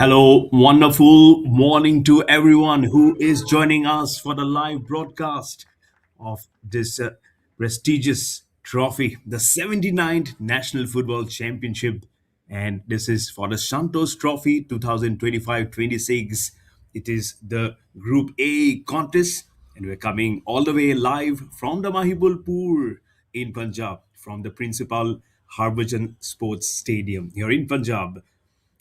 Hello, wonderful morning to everyone who is joining us for the live broadcast of this prestigious trophy, the 79th National Football Championship. And this is for the Santosh Trophy 2025-26. It is the Group A contest, and we're coming all the way live from the Mahilpur in Punjab, from the principal Harbhajan Sports Stadium here in Punjab.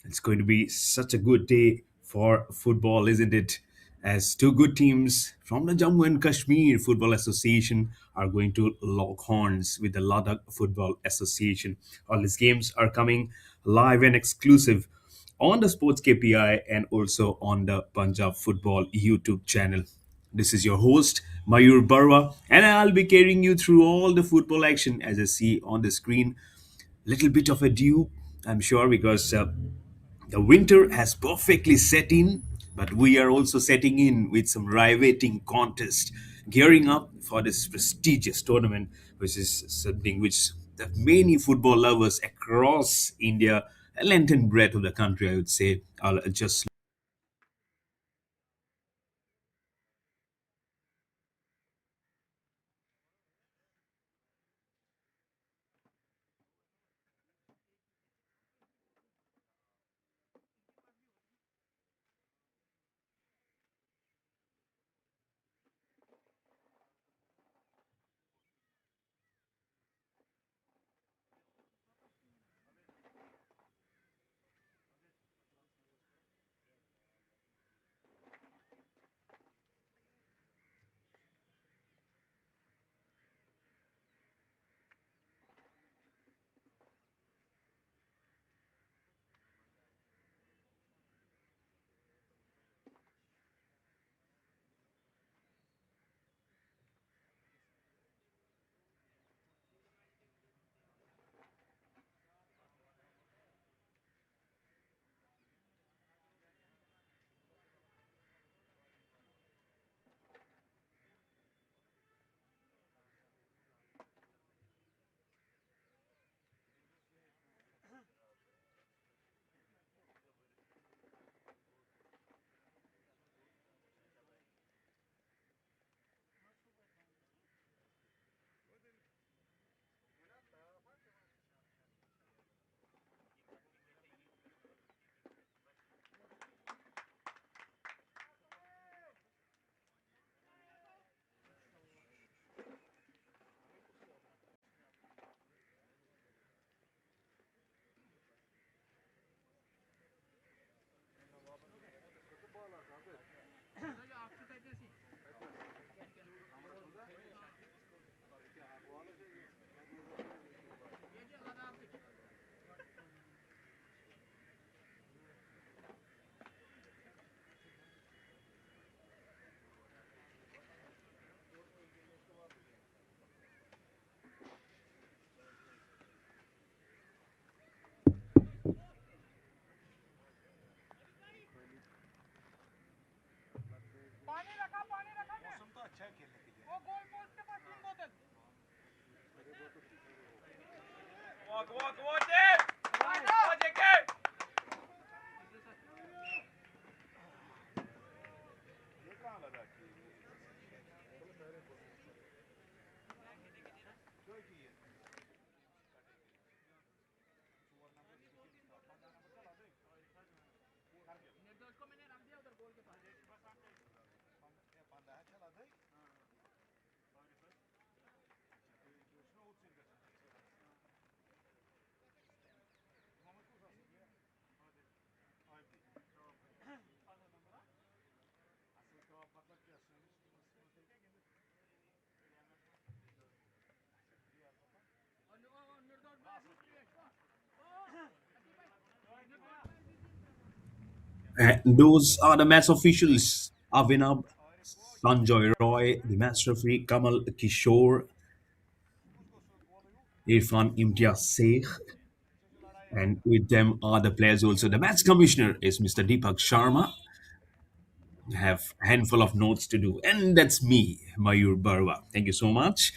It's going to be such a good day for football, isn't it? As two good teams from the Jammu and Kashmir Football Association are going to lock horns with the Ladakh Football Association. All these games are coming live and exclusive on the Sports KPI and also on the Punjab Football YouTube channel. This is your host, Mayur Barwa, and I'll be carrying you through all the football action as I see on the screen. Little bit of a dew, I'm sure, because the winter has perfectly set in, but we are also setting in with some riveting contest, gearing up for this prestigious tournament, which is something which the many football lovers across India, length and breadth of the country, I would say, are just. And those are the match officials: Avinab, Sanjoy Roy, the match referee Kamal Kishore, Irfan Imtiaz Sheikh, and with them are the players also. The match commissioner is Mr. Deepak Sharma. I have a handful of notes to do, and that's me, Mayur Barwa. Thank you so much.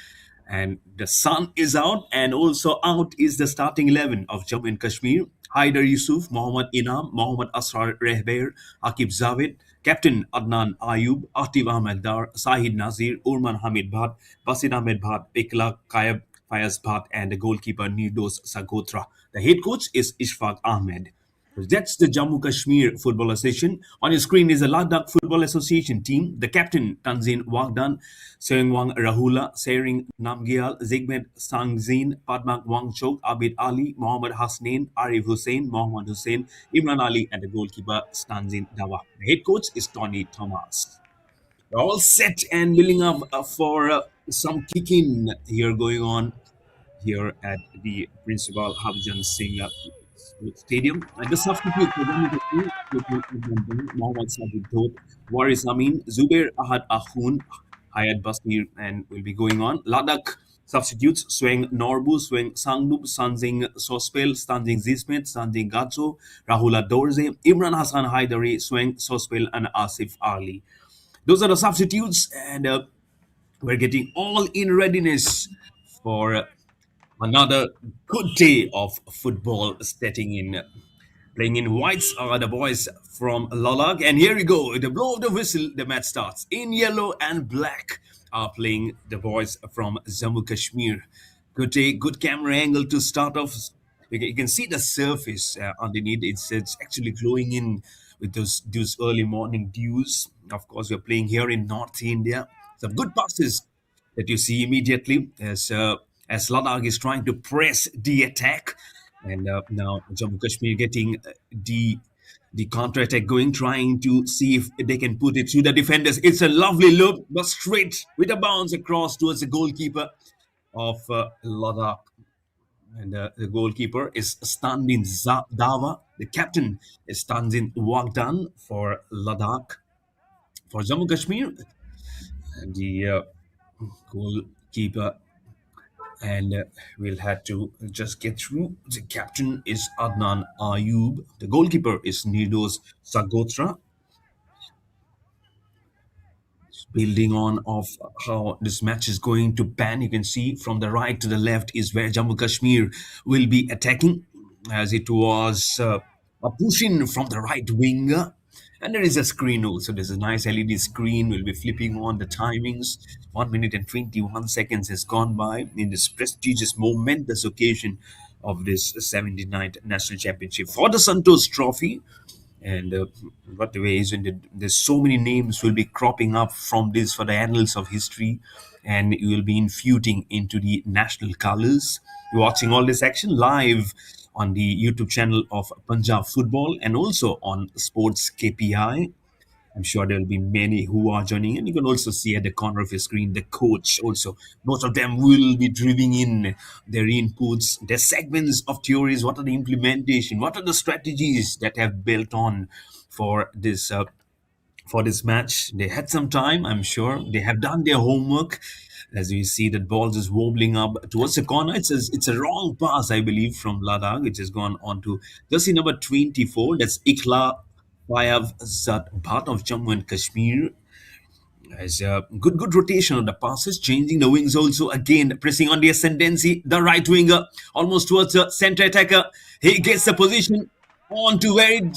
And the sun is out, and also out is the starting 11 of Jammu and Kashmir. Haider Yusuf, Mohammad Inam, Mohammad Asrar Rehber, Akib Zavid, Captain Adnan Ayub, Atif Ahmed Dar, Sahid Nazir, Urman Hamid Bhat, Basit Ahmed Bhat, Ikla Kayab Fayaz Bhat, and the goalkeeper Nirdos Sagotra. The head coach is Ishfaq Ahmed. That's the Jammu Kashmir Football Association. On your screen is the Ladakh Football Association team. The captain, Tanzin Wagdan, Seungwang Rahula, Sering Namgyal, Zigmed Sangzin, Padmak Wangchok, Abid Ali, Mohammad Hasnain, Arif Hussain, Mohammad Hussain, Imran Ali, and the goalkeeper, Stanzin Dawa. The head coach is Tony Thomas. We're all set and willing up for some kicking here going on here at the Principal Harbhajan Singh Stadium. And the substitute for Jammu Kashmir, Mohammad Sajid Dhot, Waris Amin, Zubair Ahad Ahun, Hayat Basir, and will be going on. Ladakh substitutes Sweng Norbu, Sweng Sangdup, Sanjing Sospel, Stanjing Zismet, Sanjing Gatso, Rahula Dorze, Imran Hassan Haidari, Sweng Sospel, and Asif Ali. Those are the substitutes, and we're getting all in readiness for another good day of football setting in. Playing in whites are the boys from Ladakh. And here we go. The blow of the whistle, the match starts. In yellow and black are playing the boys from Jammu Kashmir. Good day, good camera angle to start off. You can see the surface underneath. It's actually glowing in with those early morning dews. Of course, we're playing here in North India. Some good passes that you see immediately as Ladakh is trying to press the attack, and now Jammu Kashmir getting the counter attack going, trying to see if they can put it through the defenders. It's a lovely look, but straight with a bounce across towards the goalkeeper of Ladakh. And the goalkeeper is Standin Dawa. The captain is Tanzin Wagdan for Ladakh. For Jammu Kashmir, and the goalkeeper, and we'll have to just get through. The captain is Adnan Ayub. The goalkeeper is Nidos Sagotra. Building on of how this match is going to pan, you can see from the right to the left is where Jammu Kashmir will be attacking, as it was a pushing from the right wing. And there is a screen also. There's a nice LED screen. We'll be flipping on the timings. 1 minute and 21 seconds has gone by in this prestigious, momentous occasion of this 79th National Championship for the Santosh Trophy. And what the way is, there's so many names will be cropping up from this for the annals of history, and you will be infusing into the national colors. You're watching all this action live on the YouTube channel of Punjab Football and also on Sports KPI. I'm sure there will be many who are joining, and you can also see at the corner of your screen the coach. Also, most of them will be driving in their inputs, their segments of theories. What are the implementation? What are the strategies that have built on for this match? They had some time, I'm sure. They have done their homework. As you see, that ball just wobbling up towards the corner. It's a wrong pass, I believe, from Ladakh, which has gone on to jersey number 24. That's Ikla Fayaz Bhat of Jammu and Kashmir. Has a good rotation of the passes, changing the wings also. Again, pressing on the ascendancy. The right winger, almost towards the center attacker. He gets the position on to where it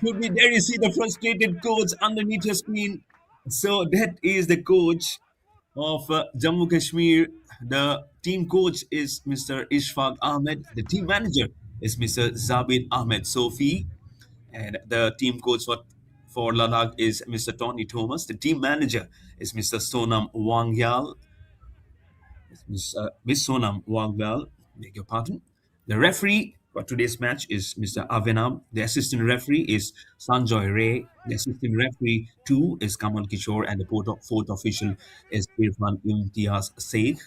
should be. There you see the frustrated coach underneath your screen. So that is the coach of Jammu Kashmir. The team coach is Mr. Ishfaq Ahmed. The team manager is Mr. Zabir Ahmed Sofi. And the team coach for Ladakh is Mr. Tony Thomas. The team manager is Mr. Sonam Wangyal. Miss Sonam Wangyal, beg your pardon. The referee for today's match is Mr. Avenam. The assistant referee is Sanjoy Ray. The assistant referee 2 is Kamal Kishore. And the fourth official is Irfan Imtiaz Sheikh.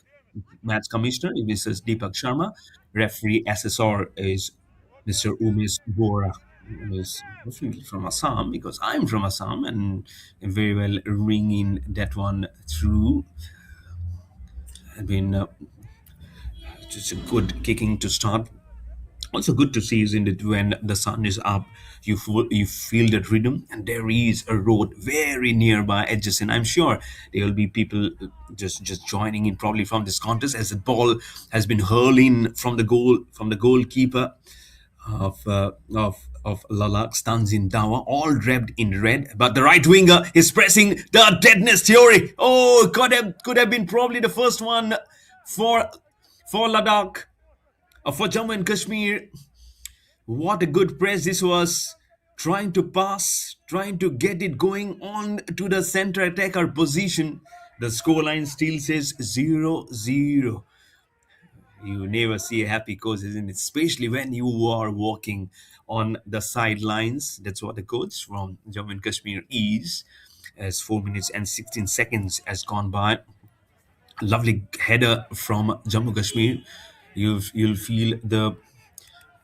Match commissioner is Mrs. Deepak Sharma. Referee assessor is Mr. Umesh Bora. Is definitely from Assam, because I'm from Assam and very well ringing that one through. I mean, just a good kicking to start. Also good to see, isn't it, when the sun is up, you feel that rhythm, and there is a road very nearby adjacent. I'm sure there will be people just joining in probably from this contest, as the ball has been hurling from the goalkeeper. of Ladakh stands in tower, all draped in red. But the right winger is pressing the deadness theory. Oh, could have been probably the first one for Ladakh, for Jammu and Kashmir. What a good press this was. Trying to pass, trying to get it going on to the center attacker position. The scoreline still says 0-0. You never see a happy coach, isn't it? Especially when you are walking on the sidelines. That's what the coach from Jammu and Kashmir is. As 4 minutes and 16 seconds has gone by. Lovely header from Jammu Kashmir. You'll feel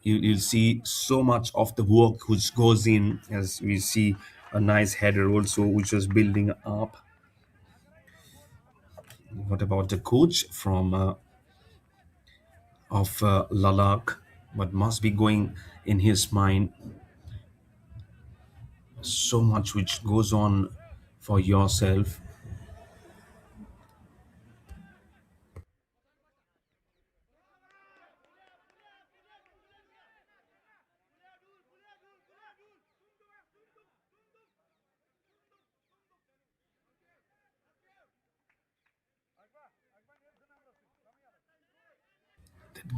you'll see so much of the work which goes in, as we see a nice header also which was building up. What about the coach from of Ladakh? What must be going in his mind? So much which goes on for yourself.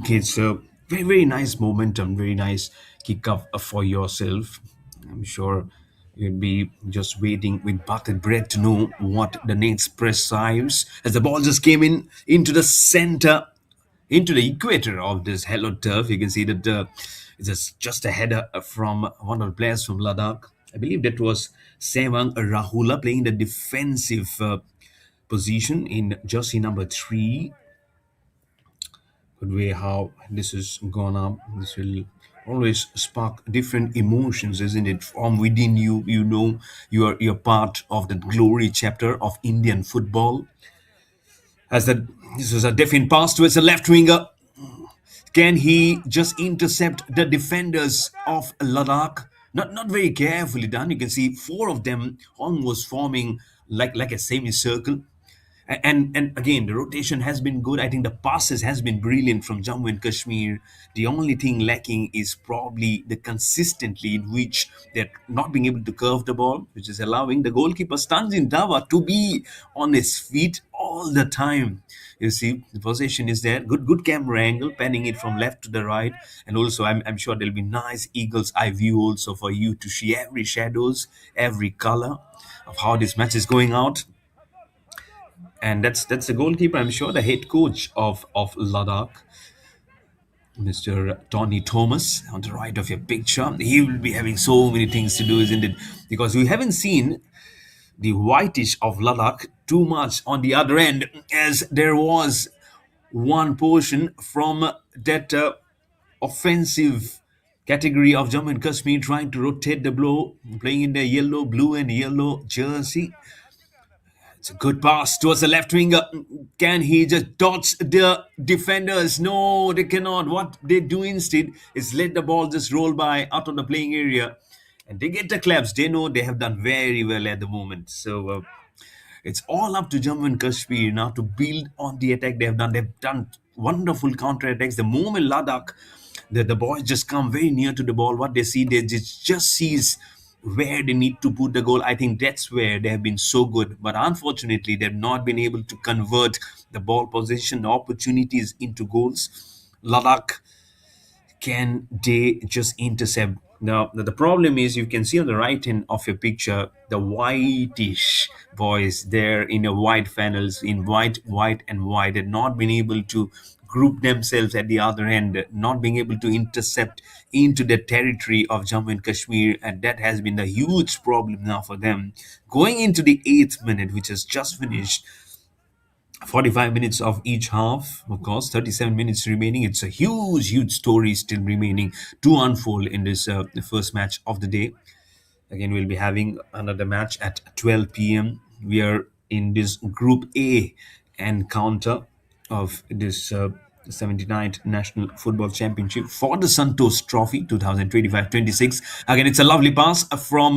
It's a very, very nice momentum, very nice kick up for yourself. I'm sure you'd be just waiting with bated breath to know what the next precise, as the ball just came in into the center, into the equator of this hello turf. You can see that it's just a header from one of the players from Ladakh. I believe that was Sevang Rahula playing the defensive position in jersey number 3. Good way how this has gone up. This will always spark different emotions, isn't it? From within you, you know you're part of the glory chapter of Indian football. As that this was a definite pass towards the left winger. Can he just intercept the defenders of Ladakh? Not very carefully done. You can see four of them almost forming like a semicircle. And again, the rotation has been good. I think the passes has been brilliant from Jammu and Kashmir. The only thing lacking is probably the consistently in which they're not being able to curve the ball, which is allowing the goalkeeper Stanzin Dawa to be on his feet all the time. You see, the possession is there. Good camera angle, panning it from left to the right. And also, I'm sure there'll be nice eagle's eye view also for you to see every shadows, every color of how this match is going out. And that's the goalkeeper. I'm sure the head coach of Ladakh, Mr. Tony Thomas, on the right of your picture. He will be having so many things to do, isn't it? Because we haven't seen the whitish of Ladakh too much on the other end, as there was one portion from that offensive category of Jammu and Kashmir trying to rotate the blow, playing in the yellow, blue, and yellow jersey. It's a good pass towards the left winger. Can he just dodge the defenders? No, they cannot. What they do instead is let the ball just roll by out of the playing area. And they get the claps. They know they have done very well at the moment. So it's all up to Jammu and Kashmir now to build on the attack they have done. They've done wonderful counter attacks. The moment Ladakh, the boys just come very near to the ball. What they see, they just sees where they need to put the goal. I think that's where they have been so good. But unfortunately, they've not been able to convert the ball position, the opportunities into goals. Ladakh, can they just intercept? Now, the problem is you can see on the right hand of your picture the whitish boys there in a white flannels, in white, white, and white, and not been able to group themselves at the other end, not being able to intercept into the territory of Jammu and Kashmir, and that has been the huge problem now for them. Going into the 8th minute, which has just finished, 45 minutes of each half, of course, 37 minutes remaining. It's a huge, huge story still remaining to unfold in this the first match of the day. Again, we'll be having another match at 12 p.m. We are in this Group A encounter of this 79th National Football Championship for the Santosh Trophy 2025-26. Again, it's a lovely pass from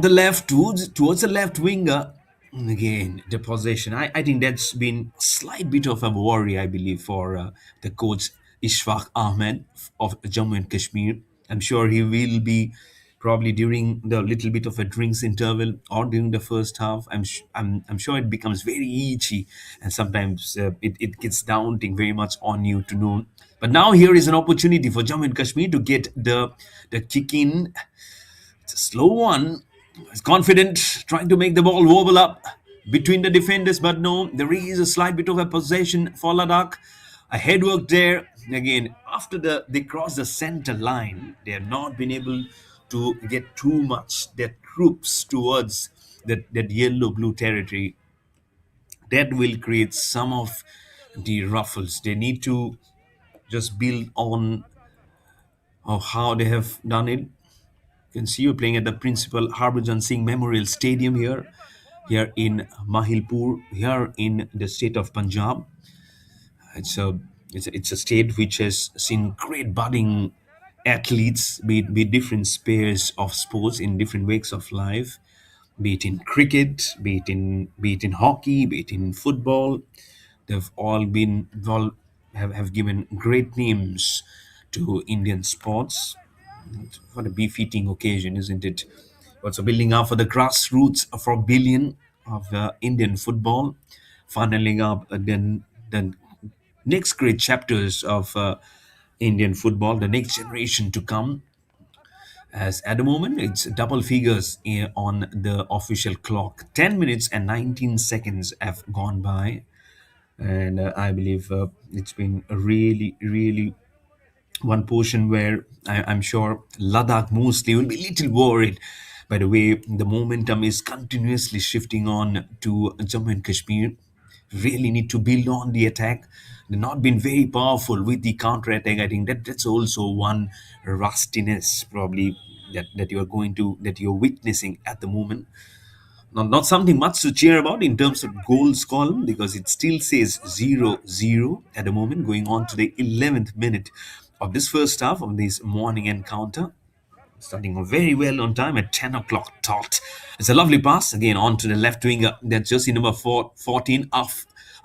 the left towards the left winger. Again, the possession. I think that's been slight bit of a worry, I believe, for the coach Ishfaq Ahmed of Jammu and Kashmir. I'm sure he will be probably during the little bit of a drinks interval or during the first half. I'm sure it becomes very itchy, and sometimes it gets daunting very much on you to know. But now here is an opportunity for Jammu and Kashmir to get the kick in. It's a slow one. He's confident, trying to make the ball wobble up between the defenders, but no, there is a slight bit of a possession for Ladakh. A headwork there. Again, after they cross the center line, they have not been able to get too much their troops towards that yellow blue territory. That will create some of the ruffles. They need to just build on of how they have done it. You can see you're playing at the principal Harbhajan Singh Memorial Stadium here in Mahilpur, here in the state of Punjab. It's a it's a state which has seen great budding athletes, be it different spheres of sports in different wakes of life, be it in cricket, be it in hockey, be it in football. They've all have given great names to Indian sports. What a befitting occasion, isn't it? Also building up for the grassroots for a billion of Indian football, funneling up the next great chapters of Indian football, the next generation to come. As at the moment, it's double figures on the official clock. 10 minutes and 19 seconds have gone by, and I believe it's been a really, really one portion where I'm sure Ladakh mostly will be a little worried by the way the momentum is continuously shifting on to Jammu and Kashmir. Really need to build on the attack. They've not been very powerful with the counter attack. I think that's also one rustiness probably that you're witnessing at the moment. Not something much to cheer about in terms of goals column because it still says 0-0 at the moment, going on to the 11th minute of this first half of this morning encounter. Starting off very well on time at 10 o'clock dot. It's a lovely pass again on to the left winger. That's jersey number 14,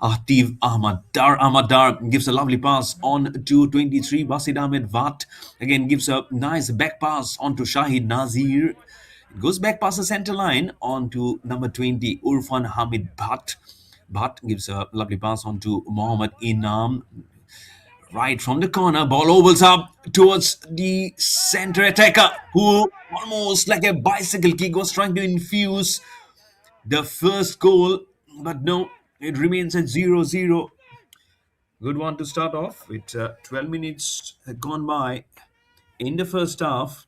Atif Ahmad Dar gives a lovely pass on to 23, Basid Ahmed Vat. Again gives a nice back pass on to Shahid Nazir. It goes back past the center line on to number 20, Urfan Hamid Bhatt. Bhatt gives a lovely pass on to Mohammad Inam. Right from the corner, ball ovals up towards the center attacker who almost like a bicycle kick was trying to infuse the first goal, but no, it remains at 0-0. Good one to start off with 12 minutes had gone by in the first half,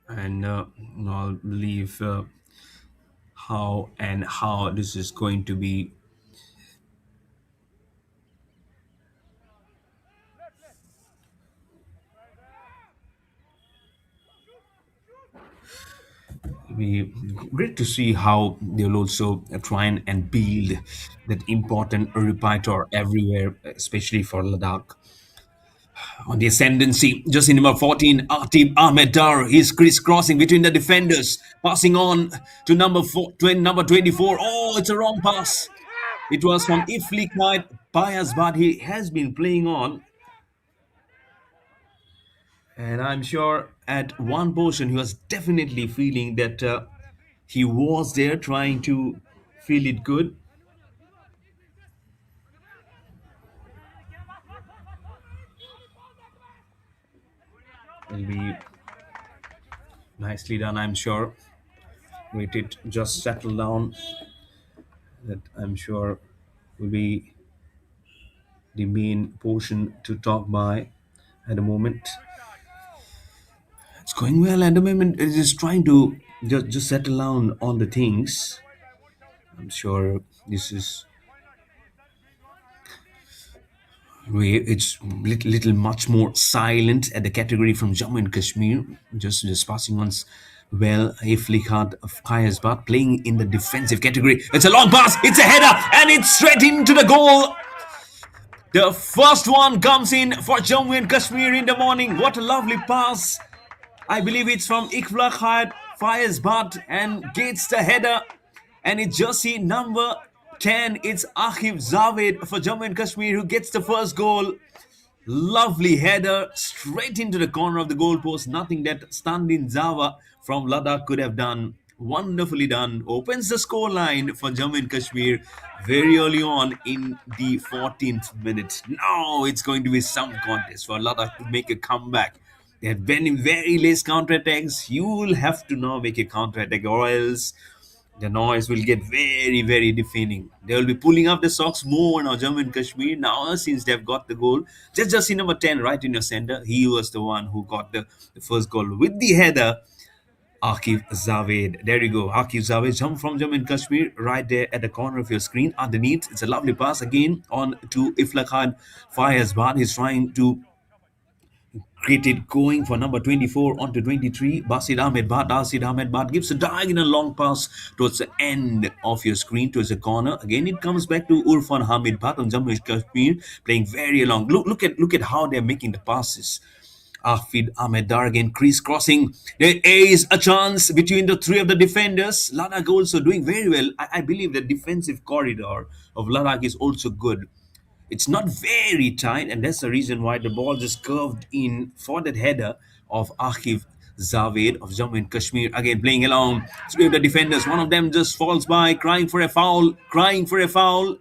and I'll believe how this is going to be great to see how they'll also try and build that important repertoire everywhere, especially for Ladakh. On the ascendancy, just in number 14, Atib Ahmed Dar. He's crisscrossing between the defenders, passing on to number 24. Oh, it's a wrong pass. It was from Iflikhite Pias, but he has been playing on. And I'm sure at one portion he was definitely feeling that he was there trying to feel it good. Will be nicely done, I'm sure. Let it just settle down. That I'm sure will be the main portion to talk by at the moment. It's going well at the moment. It is trying to just settle down on the things. I'm sure this is it's little much more silent at the category from Jammu and Kashmir. Just passing on well. Iflikhad Kayasbat playing in the defensive category. It's a long pass. It's a header and it's straight into the goal. The first one comes in for Jammu and Kashmir in the morning. What a lovely pass. I believe it's from Ikflakhat, fires Bhat and gets the header. And it's jersey number 10, it's Akif Javed for Jammu and Kashmir who gets the first goal. Lovely header straight into the corner of the goalpost. Nothing that Standin Zawa from Ladakh could have done. Wonderfully done. Opens the score line for Jammu and Kashmir very early on in the 14th minute. Now it's going to be some contest for Ladakh to make a comeback. They have been in very late counter-attacks. You will have to now make a counter-attack or else the noise will get very, very deafening. They will be pulling up the socks more now, Jammu and Kashmir. Now, since they've got the goal, just see number 10 right in your center. He was the one who got the first goal with the header. Akif Zaved. There you go. Akif Zaved jump from Jammu and Kashmir right there at the corner of your screen. Underneath, it's a lovely pass again on to Iflakhad Fayazbad. He's trying to created going for number 24 onto 23. Basid Ahmed Bad gives a diagonal long pass towards the end of your screen, towards the corner. Again, it comes back to Urfan Hamid Bad on Jammu and Kashmir, playing very long. Look at how they're making the passes. Afid Ahmed Dar again, crease crossing. There is a chance between the three of the defenders. Ladakh also doing very well. I believe the defensive corridor of Ladakh is also good. It's not very tight, and that's the reason why the ball just curved in for that header of Akif Zaved of Jammu and Kashmir. Again, playing along. Three of the defenders. One of them just falls by, crying for a foul, crying for a foul.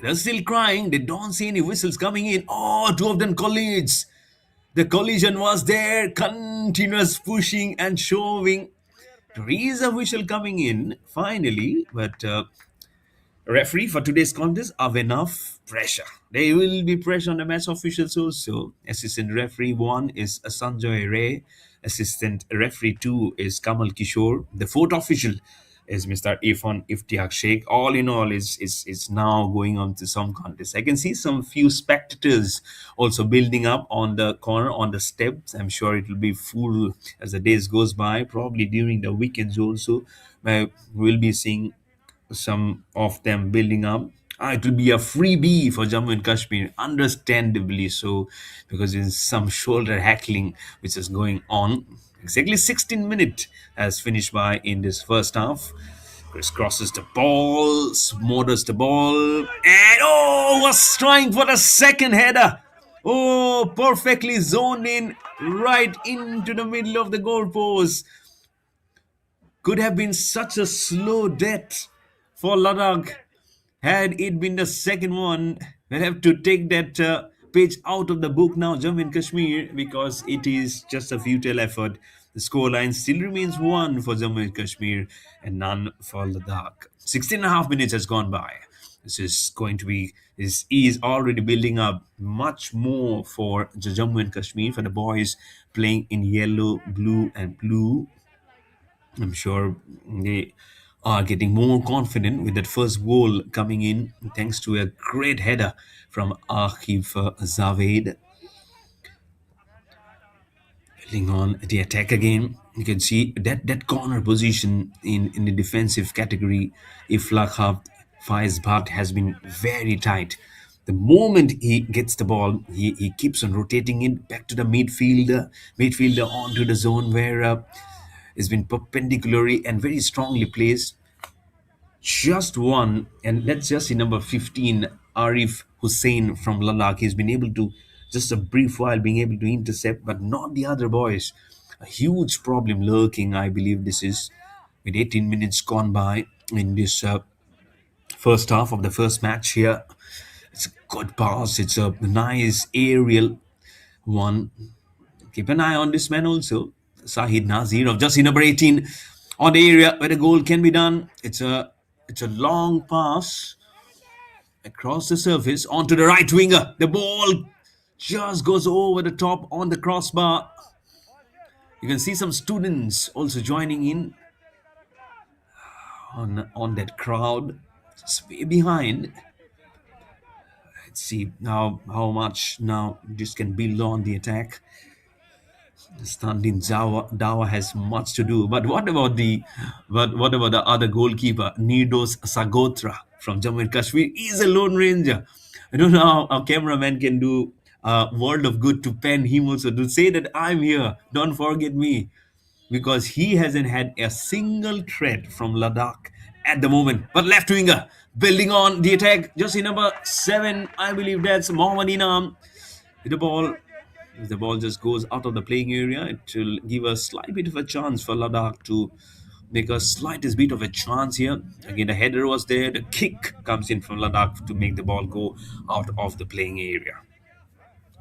They're still crying. They don't see any whistles coming in. Oh, two of them collides. The collision was there. Continuous pushing and shoving. There is a whistle coming in finally, but referee for today's contest have enough pressure. There will be pressure on the match officials also. Assistant referee 1 is Sanjoy Ray. Assistant referee 2 is Kamal Kishore. The fourth official is Mr. Irfan Iftiak Sheikh. All in all, is now going on to some contest. I can see some few spectators also building up on the corner, on the steps. I'm sure it will be full as the days goes by. Probably during the weekends also, we'll be seeing some of them building up. It will be a freebie for Jammu and Kashmir, understandably so, because there's some shoulder heckling which is going on. Exactly 16 minutes has finished by in this first half. Chris crosses the ball, smothers the ball, and was trying for the second header. Oh, perfectly zoned in right into the middle of the goalpost. Could have been such a slow death for Ladakh. Had it been the second one, we'll have to take that page out of the book now, Jammu and Kashmir, because it is just a futile effort. The scoreline still remains 1 for Jammu and Kashmir and none for Ladakh. 16 and a half minutes has gone by. This is going to be, this is already building up much more for the Jammu and Kashmir, for the boys playing in yellow, blue, and blue. I'm sure they are getting more confident with that first goal coming in thanks to a great header from Akif Zaved. Building on the attack again. You can see that corner position in the defensive category. If Lakhab Faizbat has been very tight. The moment he gets the ball, he keeps on rotating it back to the midfielder onto the zone where it's been perpendicularly and very strongly placed. Just one, and that's just in number 15, Arif Hussein from Ladakh. He's been able to, just a brief while, being able to intercept, but not the other boys. A huge problem lurking, I believe this is, with 18 minutes gone by in this first half of the first match here. It's a good pass. It's a nice aerial one. Keep an eye on this man also. Sahid Nazir of just number 18 on the area where the goal can be done. It's a long pass across the surface onto the right winger. The ball just goes over the top on the crossbar. You can see some students also joining in on that crowd. Just way behind. Let's see now how much now this can build on the attack. Standing Dawa has much to do. But what about the other goalkeeper, Nidos Sagotra from Jammu and Kashmir? He's a lone ranger. I don't know how a cameraman can do a world of good to pen him also to say that I'm here. Don't forget me, because he hasn't had a single threat from Ladakh at the moment. But left winger building on the attack. Jersey number 7, I believe that's Mohammad Inam. With the ball, if the ball just goes out of the playing area, it will give a slight bit of a chance for Ladakh to make a slightest bit of a chance here. Again, the header was there. The kick comes in from Ladakh to make the ball go out of the playing area.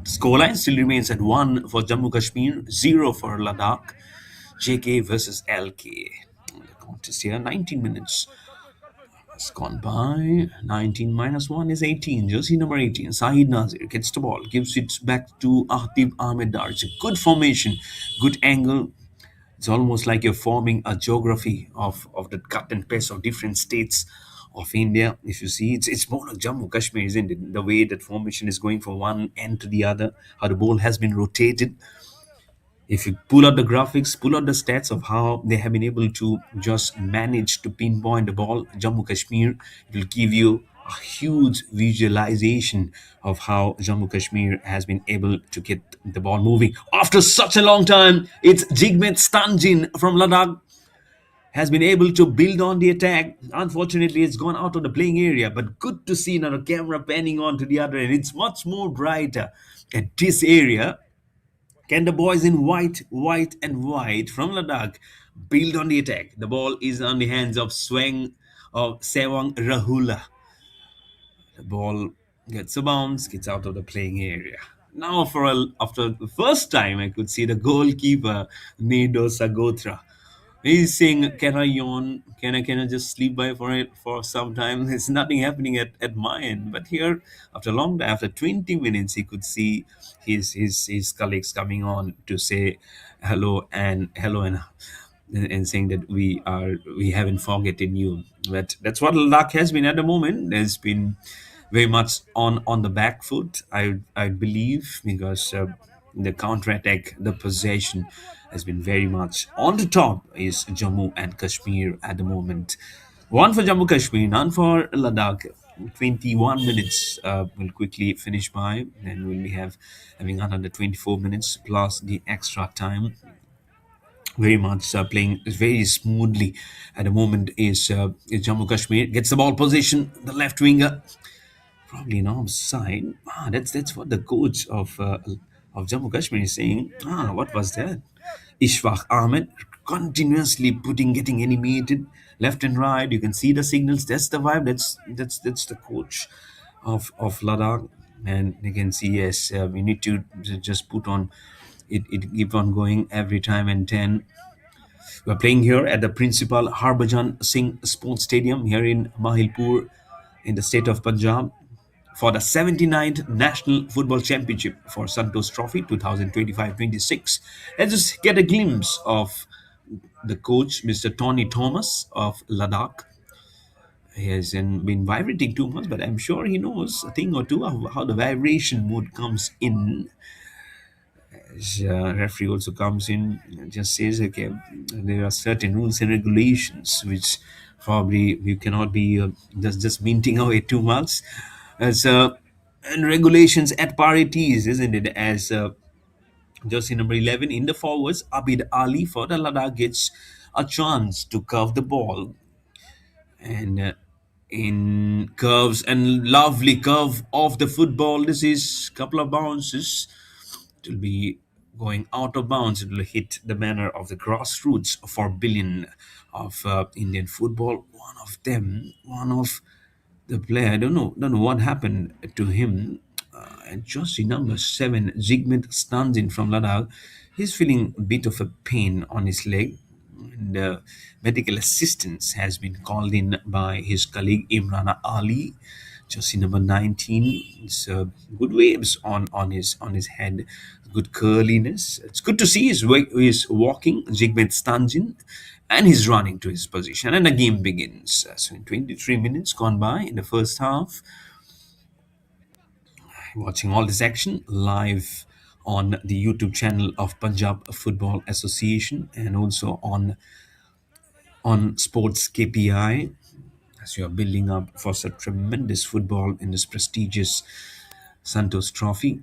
Scoreline still remains at 1 for Jammu Kashmir, 0 for Ladakh. JK versus LK. The contest here, 19 minutes has gone by. 19 minus 1 is 18. Jersey number 18, Sahid Nazir gets the ball, gives it back to Ahtib Ahmed Dar. It's a good formation, good angle. It's almost like you're forming a geography of the cut and paste of different states of India. If you see, it's more like Jammu Kashmir, isn't it? The way that formation is going from one end to the other, how the ball has been rotated. If you pull out the graphics, pull out the stats of how they have been able to just manage to pinpoint the ball, Jammu Kashmir, it will give you a huge visualization of how Jammu Kashmir has been able to get the ball moving. After such a long time, it's Jigmet Stanjin from Ladakh has been able to build on the attack. Unfortunately, it's gone out of the playing area, but good to see now the camera panning on to the other end. It's much more brighter at this area. Can the boys in white, and white from Ladakh build on the attack? The ball is on the hands of Swang of Sewang Rahula. The ball gets a bounce, gets out of the playing area. Now, after the first time, I could see the goalkeeper Nedo Sagotra. He's saying, "Can I yawn? Can I just sleep by for it for some time?" There's nothing happening at my end. But here, after a long time, after 20 minutes, he could see his colleagues coming on to say hello and saying that we haven't forgotten you. But that's what luck has been at the moment. There's been very much on the back foot, I believe, because the counter attack, the possession has been very much on the top is Jammu and Kashmir at the moment. One for Jammu Kashmir, none for Ladakh. 21 minutes will quickly finish by, then we'll be having another 24 minutes plus the extra time. Very much playing very smoothly at the moment is Jammu Kashmir. Gets the ball position, the left winger probably an offside. That's what the coach of Jammu Kashmir is saying. What was that? Ishfaq Ahmed continuously getting animated left and right. You can see the signals. That's the vibe. That's the coach of Ladakh, and you can see yes, we need to just put on it. It keep on going every time and ten. We're playing here at the Principal Harbhajan Singh Sports Stadium here in Mahilpur in the state of Punjab for the 79th National Football Championship for Santosh Trophy 2025-26. Let's just get a glimpse of the coach, Mr. Tony Thomas of Ladakh. He hasn't been vibrating too much, but I'm sure he knows a thing or two of how the vibration mode comes in. Referee also comes in and just says, okay, there are certain rules and regulations which probably you cannot be just minting away too much. As and regulations at parities, isn't it? As jersey number 11 in the forwards, Abid Ali for the Ladakh gets a chance to curve the ball and in curves and lovely curve of the football. This is couple of bounces. It will be going out of bounds. It will hit the banner of the grassroots for billion of Indian football. One of the player. I don't know what happened to him. And jersey number 7, Jigmet Stanzin from Ladakh, he's feeling a bit of a pain on his leg. And medical assistance has been called in by his colleague Imran Ali. Jersey number 19. It's good waves on his head, good curliness. It's good to see he's walking, Jigmet Stanjin, and he's running to his position. And the game begins. So in 23 minutes gone by in the first half, watching all this action live on the YouTube channel of Punjab Football Association and also on Sports KPI as you are building up for such tremendous football in this prestigious Santosh Trophy.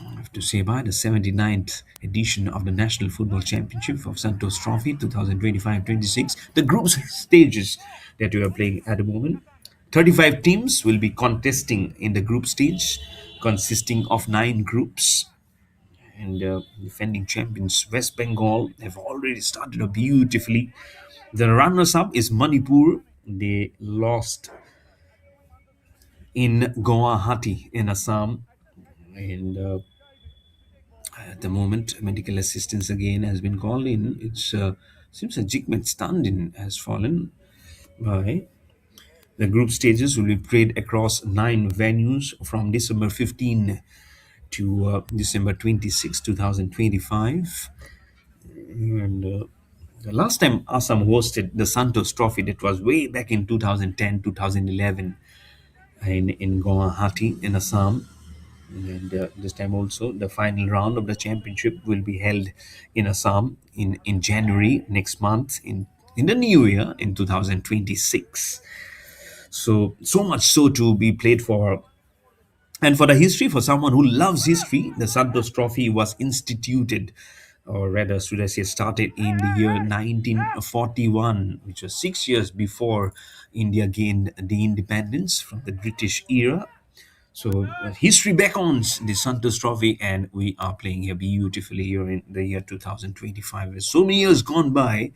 I have to say by the 79th edition of the National Football Championship of Santosh Trophy 2025-26. The group stages that we are playing at the moment. 35 teams will be contesting in the group stage, consisting of 9 groups. And defending champions West Bengal have already started off beautifully. The runners-up is Manipur. They lost in Guwahati in Assam, and at the moment, medical assistance again has been called in. It seems that Jigmet Standin has fallen by. The group stages will be played across 9 venues from December 15 to December 26, 2025. And the last time Assam hosted the Santos Trophy, that was way back in 2010, 2011 in Guwahati in Assam. And this time also, the final round of the championship will be held in Assam in January next month in the new year in 2026. So much so to be played for. And for the history, for someone who loves history, the Santos Trophy was instituted, or rather, should I say, started in the year 1941, which was 6 years before India gained the independence from the British era. So history beckons the Santos Trophy, and we are playing here beautifully here in the year 2025. There's so many years gone by,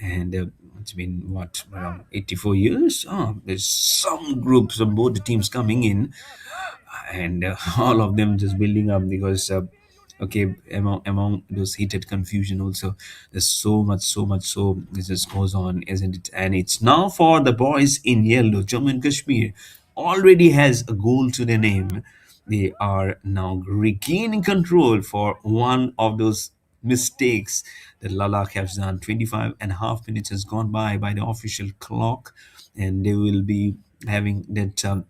and it's been what around 84 years. There's some groups of both the teams coming in, and all of them just building up because okay, among those heated confusion also, there's so much so this just goes on, isn't it? And it's now for the boys in yellow. Jammu and Kashmir already has a goal to their name. They are now regaining control for one of those mistakes that Ladakh has done. 25 and a half minutes has gone by the official clock, and they will be having that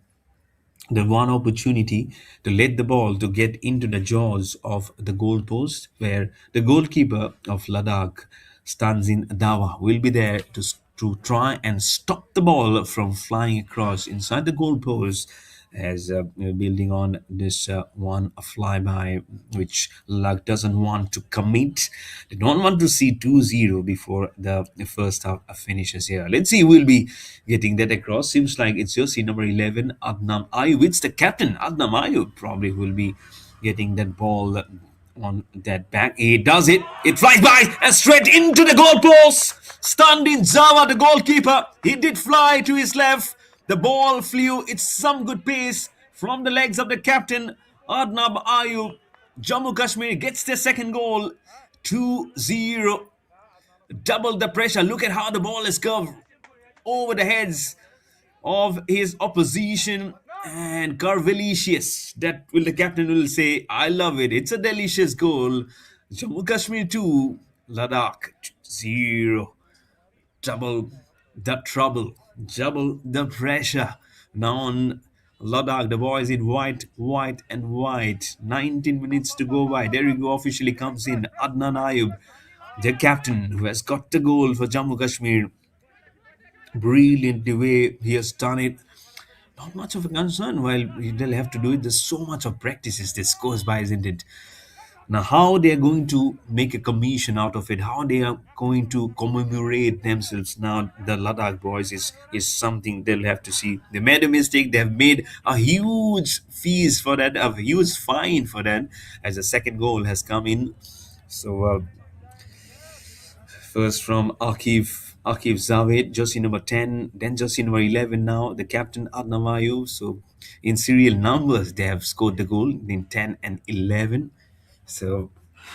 the one opportunity to let the ball to get into the jaws of the goalpost, where the goalkeeper of Ladakh stands in Dawa will be there to try and stop the ball from flying across inside the goalpost, as building on this one flyby, which Luck doesn't want to commit. They don't want to see 2-0 before the first half finishes here. Let's see who will be getting that across. Seems like it's jersey number 11, Adnam Ayub. It's the captain, Adnam Ayub, probably will be getting that ball on that back. He does it. It flies by and straight into the goalpost. Stunned in Java, the goalkeeper. He did fly to his left. The ball flew. It's some good pace from the legs of the captain, Adnab Ayub. Jammu Kashmir gets their second goal. 2-0. Double the pressure. Look at how the ball is curved over the heads of his opposition, and Carvelicious. That will the captain will say, I love it. It's a delicious goal. Jammu Kashmir 2, Ladakh 0. Double the trouble, double the pressure. Now on Ladakh, the boys in white, white, and white. 19 minutes to go by. There you go, officially comes in Adnan Ayub, the captain who has got the goal for Jammu Kashmir. Brilliant the way he has done it. Not much of a concern while they'll have to do it. There's so much of practices this goes by, isn't it? Now, how they are going to make a commission out of it, how they are going to commemorate themselves now, the Ladakh boys, is something they'll have to see. They made a mistake. They have made a huge fees for that, a huge fine for that, as the second goal has come in. So, first from Akif Zaved, jersey number 10, then jersey number 11 now, the captain Adnavayu. So in serial numbers, they have scored the goal in 10 and 11. So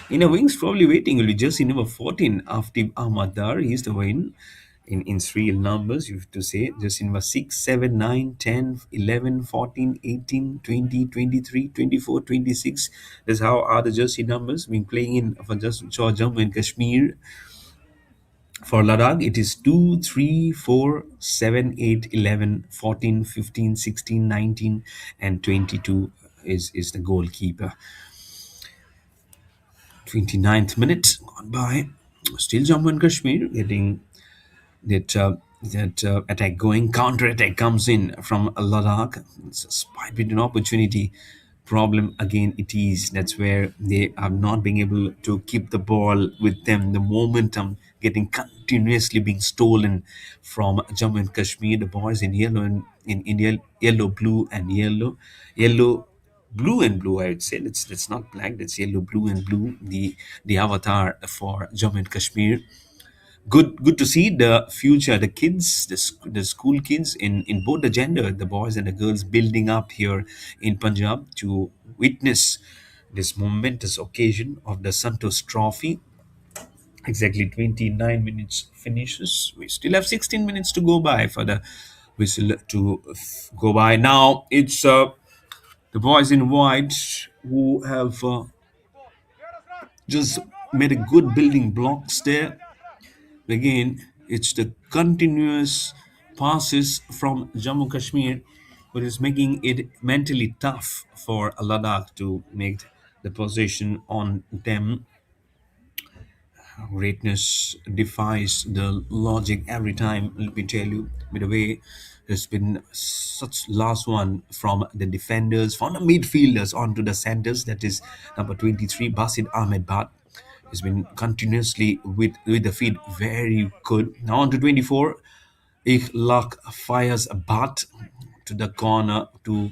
in a wings, probably waiting will be jersey number 14, Aftif Ahmadar. He's the win. In serial numbers, you have to say jersey number 6, 7, 9, 10, 11, 14, 18, 20, 23, 24, 26. That's how are the jersey numbers been playing in for just Jammu and Kashmir. For Ladakh, it is 2, 3, 4, 7, 8, 11, 14, 15, 16, 19, and 22 is the goalkeeper. 29th minute gone by. Still Jammu and Kashmir getting that attack going. Counter attack comes in from Ladakh. It's a spite between opportunity problem again it is. That's where they are not being able to keep the ball with them. The momentum getting continuously being stolen from Jammu and Kashmir. The boys in yellow and in India, yellow, blue, and yellow, blue and blue. I would say that's not black. That's yellow, blue, and blue. The avatar for Jammu and Kashmir. Good to see the future, the kids, the school kids in both the gender, the boys and the girls, building up here in Punjab to witness this momentous occasion of the Santosh Trophy. Exactly 29 minutes finishes. We still have 16 minutes to go by for the whistle to go by. Now it's the boys in white who have just made a good building blocks there. Again, it's the continuous passes from Jammu Kashmir, which is making it mentally tough for Ladakh to make the possession on them. Greatness defies the logic every time. Let me tell you, by the way, there's been such last one from the defenders, from the midfielders onto the centers. That is number 23, Basit Ahmed Bhat. Has been continuously with the feet very good. Now on to 24. Ikhlaq fires a bat to the corner to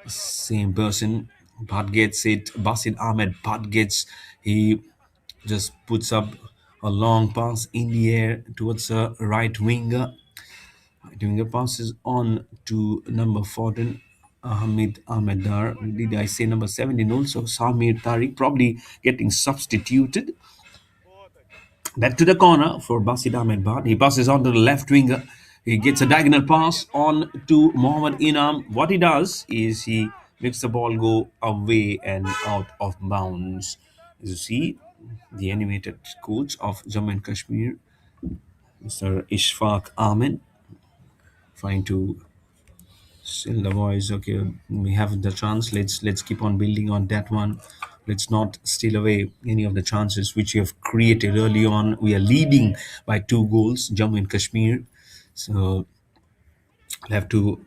same person. Bhat gets it. Basit Ahmed Bhat gets. He just puts up a long pass in the air towards a right winger. Right winger passes on to number 14, Ahmed Ahmedar. Did I say number 17 also? Samir Tariq probably getting substituted. Back to the corner for Basid Ahmed Bhat. He passes on to the left winger. He gets a diagonal pass on to Mohammad Inam. What he does is he makes the ball go away and out of bounds. As you see, the animated coach of Jammu and Kashmir, Mr. Ishfaq Ahmed, trying to still the voice. Okay, we have the chance. Let's keep on building on that one. Let's not steal away any of the chances which we have created early on. We are leading by 2 goals, Jammu and Kashmir. So we'll have to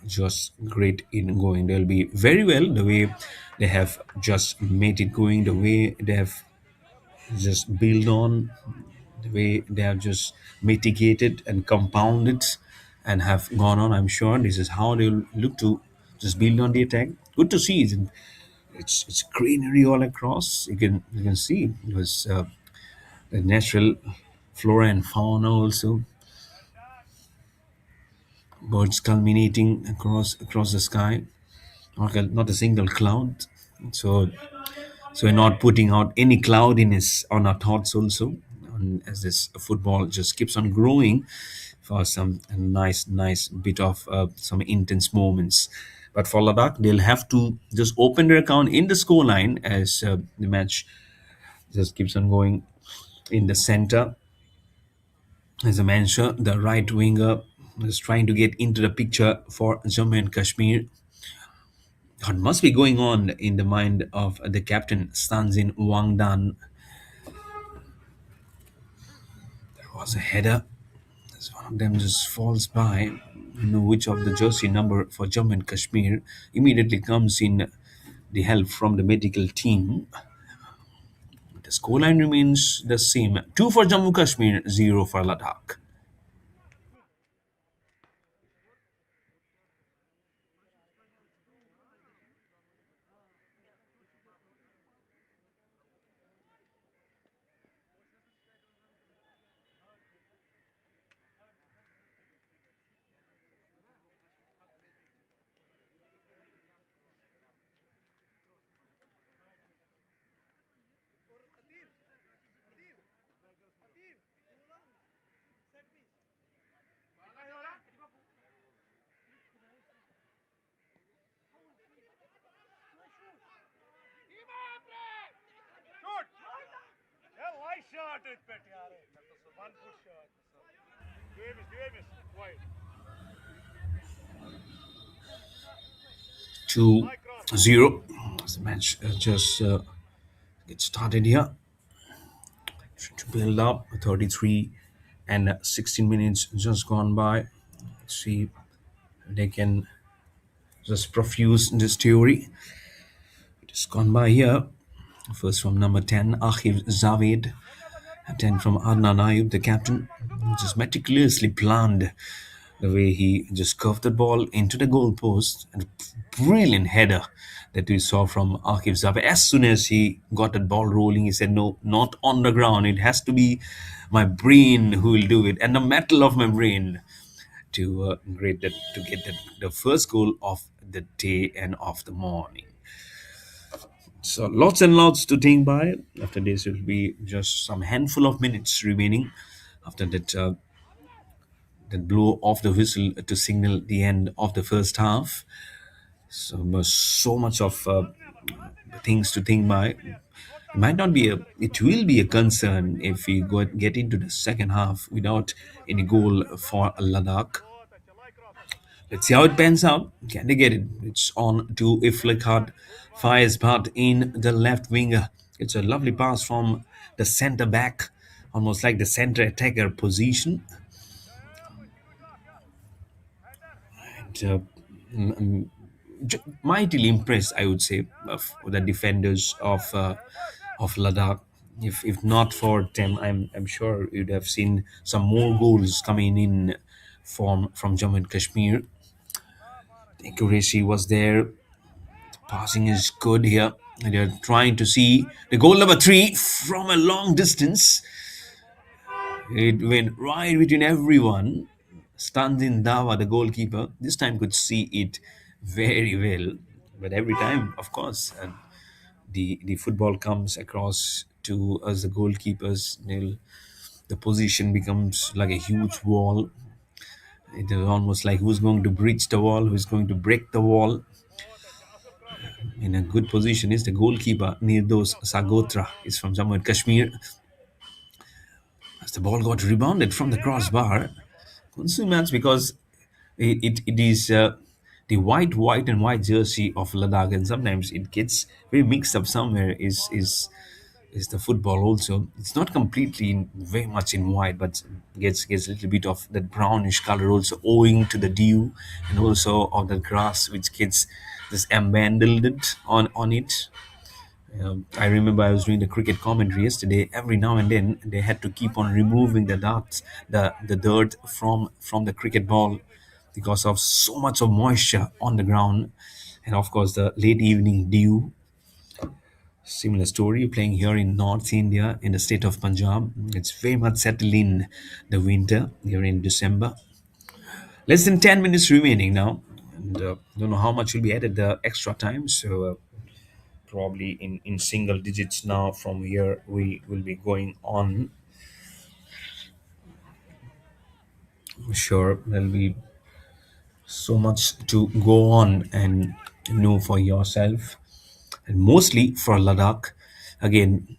just great in going. They'll be very well the way they have just made it going, the way they have just build on, the way they have just mitigated and compounded and have gone on. I'm sure this is how they'll look to just build on the attack. Good to see it. It's greenery all across. You can see it was the natural flora and fauna also. Birds culminating across the sky. Not a single cloud. So so we're not putting out any cloudiness on our thoughts also. And as this football just keeps on growing for some nice bit of some intense moments. But for Ladakh, they'll have to just open their account in the scoreline as the match just keeps on going in the center. As I mentioned, the right winger is trying to get into the picture for Jammu and Kashmir. What must be going on in the mind of the captain, Stanzin Wangdan? There was a header. As one of them just falls by. You know which of the jersey number for Jammu and Kashmir immediately comes in the help from the medical team. The scoreline remains the same: 2 for Jammu Kashmir, 0 for Ladakh. 2-0. As the match just gets started here. To build up 33 and 16 minutes just gone by. Let's see if they can just profuse this theory. Just gone by here. First from number 10, Akhil Zaved. 10 from Adnan Ayub, the captain. Just meticulously planned the way he just curved the ball into the goalpost. And a brilliant header that we saw from Akif Zabe. As soon as he got the ball rolling, he said, "No, not on the ground. It has to be my brain who will do it, and the metal of my brain to get the first goal of the day and of the morning." So lots and lots to think by. After this, it will be just some handful of minutes remaining. After that blow of the whistle to signal the end of the first half. So much of things to think by. It might not be a. It will be a concern if we get into the second half without any goal for Ladakh. Let's see how it pans out. Can they get it? It's on to Iflikhad. Fires but in the left winger. It's a lovely pass from the centre back, almost like the centre attacker position. And, mightily impressed, I would say, of the defenders of Ladakh. If not for them, I'm sure you'd have seen some more goals coming in from Jammu and Kashmir. The accuracy was there. Passing is good here. And they're trying to see the goal number three from a long distance. It went right between everyone. Stanzin Dawa, the goalkeeper, this time could see it very well. But every time, of course, the football comes across to us, the goalkeepers. The position becomes like a huge wall. It is almost like who's going to breach the wall, who's going to break the wall. In a good position is the goalkeeper, Nirdos Sagotra, is from Jammu and Kashmir. As the ball got rebounded from the crossbar, Kunsu because it is the white and white jersey of Ladakh, and sometimes it gets very mixed up somewhere. Is the football also? It's not completely very much in white, but gets a little bit of that brownish color also, owing to the dew and also of the grass which gets just abandoned on it. I remember I was doing the cricket commentary yesterday. Every now and then, they had to keep on removing the dirt from the cricket ball because of so much of moisture on the ground, and of course the late evening dew. Similar story playing here in North India, in the state of Punjab. It's very much settled in the winter here in December. Less than 10 minutes remaining now, and don't know how much will be added the extra time. So. Probably in single digits now. From here we will be going on. Sure, there'll be so much to go on and know for yourself, and mostly for Ladakh. Again,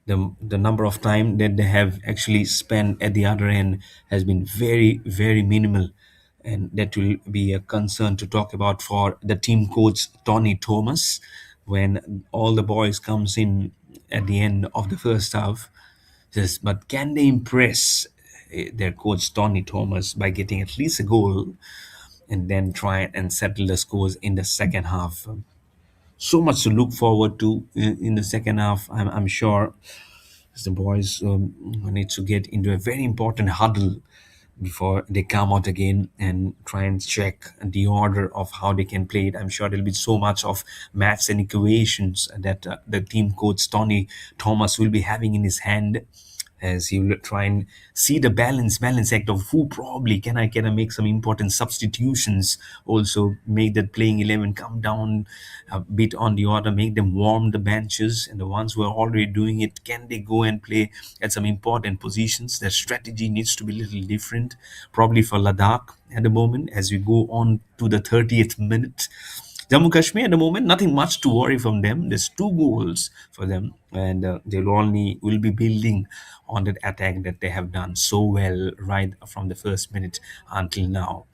the number of time that they have actually spent at the other end has been very minimal, and that will be a concern to talk about for the team coach Tony Thomas when all the boys comes in at the end of the first half. Yes, but can they impress their coach Tony Thomas by getting at least a goal and then try and settle the scores in the second half? So much to look forward to in the second half. I'm sure as the boys need to get into a very important huddle before they come out again and try and check the order of how they can play it. I'm sure there'll be so much of maths and equations that the team coach Tony Thomas will be having in his hand as he will try and see the balance act of who probably can I make some important substitutions, also make that playing 11 come down a bit on the order, make them warm the benches, and the ones who are already doing it, can they go and play at some important positions? Their strategy needs to be a little different probably for Ladakh at the moment as we go on to the 30th minute. Jammu Kashmir at the moment, nothing much to worry from them. There's two goals for them, and they'll only will be building on that attack that they have done so well right from the first minute until now.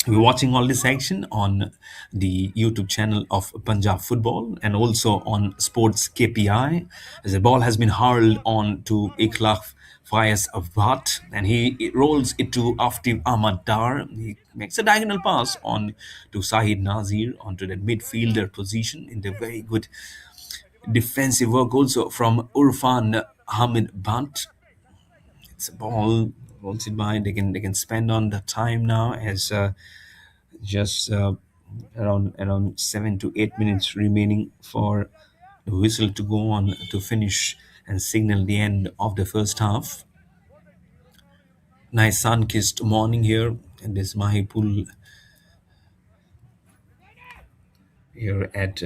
We're watching all this action on the YouTube channel of Punjab Football and also on Sports KPI as the ball has been hurled on to Ikhlaf fires a butt, and he rolls it to Aftif Ahmad Dar. He makes a diagonal pass on to Sahid Nazir onto the midfielder position in the very good defensive work also from Urfan Hamid Bant. It's a ball, rolls it by. They can spend on the time now as just around 7 to 8 minutes remaining for the whistle to go on to finish and signal the end of the first half. Nice sun-kissed morning here in this Mahilpur here at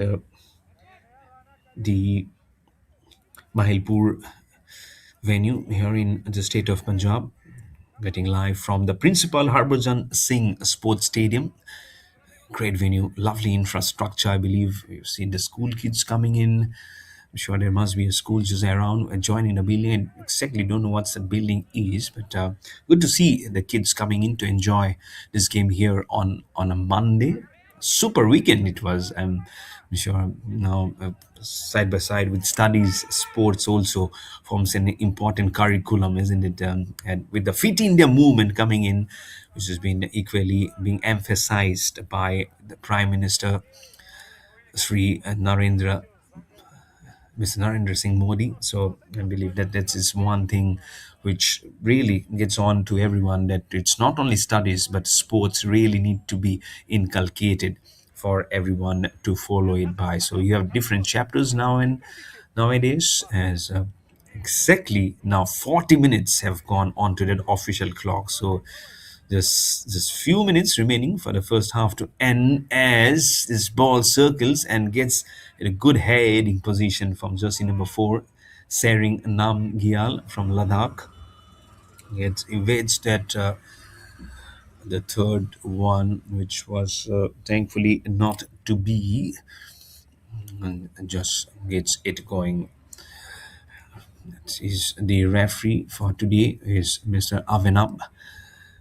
the Mahilpur venue here in the state of Punjab. Getting live from the principal Harbhajan Singh Sports Stadium. Great venue, lovely infrastructure. I believe you've seen the school kids coming in. I'm sure there must be a school just around joining the building. I exactly don't know what the building is, but good to see the kids coming in to enjoy this game here on a Monday. Super weekend it was. I'm sure now side by side with studies, sports also forms an important curriculum, isn't it? And with the Fit India movement coming in, which has been equally being emphasized by the Prime Minister Sri Narendra Mr. Narendra Singh Modi. So I believe that that is one thing which really gets on to everyone, that it's not only studies but sports really need to be inculcated for everyone to follow it by. So you have different chapters now and nowadays as exactly now 40 minutes have gone on to that official clock. So just few minutes remaining for the first half to end as this ball circles and gets in a good heading position from jersey number 4, Sering Nam Gyal from Ladakh. It evades that the third one, which was thankfully not to be, and just gets it going. Is the referee for today is Mr. Avenab.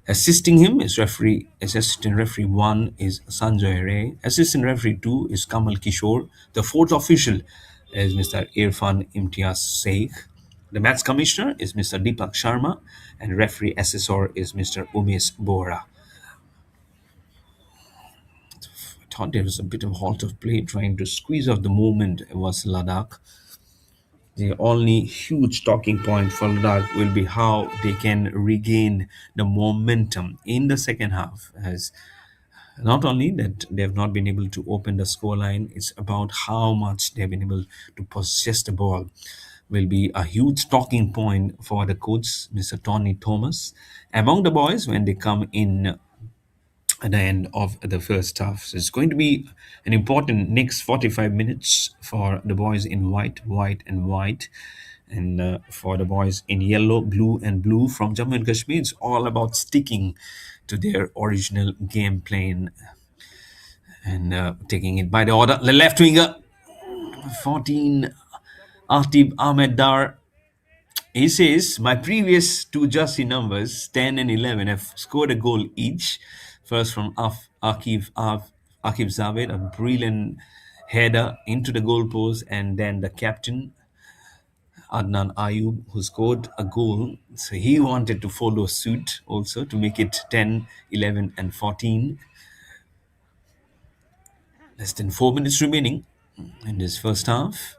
Assisting him is referee, assistant referee 1 is Sanjay Ray. Assistant referee 2 is Kamal Kishore. The fourth official is Mr. Irfan Imtiaz Sheikh. The match commissioner is Mr. Deepak Sharma, and referee assessor is Mr. Umesh Bora. I thought there was a bit of halt of play trying to squeeze off the movement was Ladakh. The only huge talking point for Ladakh will be how they can regain the momentum in the second half. As not only that they have not been able to open the scoreline, it's about how much they've been able to possess the ball. Will be a huge talking point for the coach, Mr. Tony Thomas, among the boys when they come in at the end of the first half. So it's going to be an important next 45 minutes for the boys in white, and white. And for the boys in yellow, blue from Jammu and Kashmir, it's all about sticking to their original game plan and taking it by the order. The left winger, 14, Atib Ahmed Dar. He says, my previous two jersey numbers, 10 and 11, have scored a goal each. First from Akif Zaved, a brilliant header into the goalpost, and then the captain, Adnan Ayub, who scored a goal. So he wanted to follow suit also to make it 10, 11, and 14. Less than 4 minutes remaining in this first half.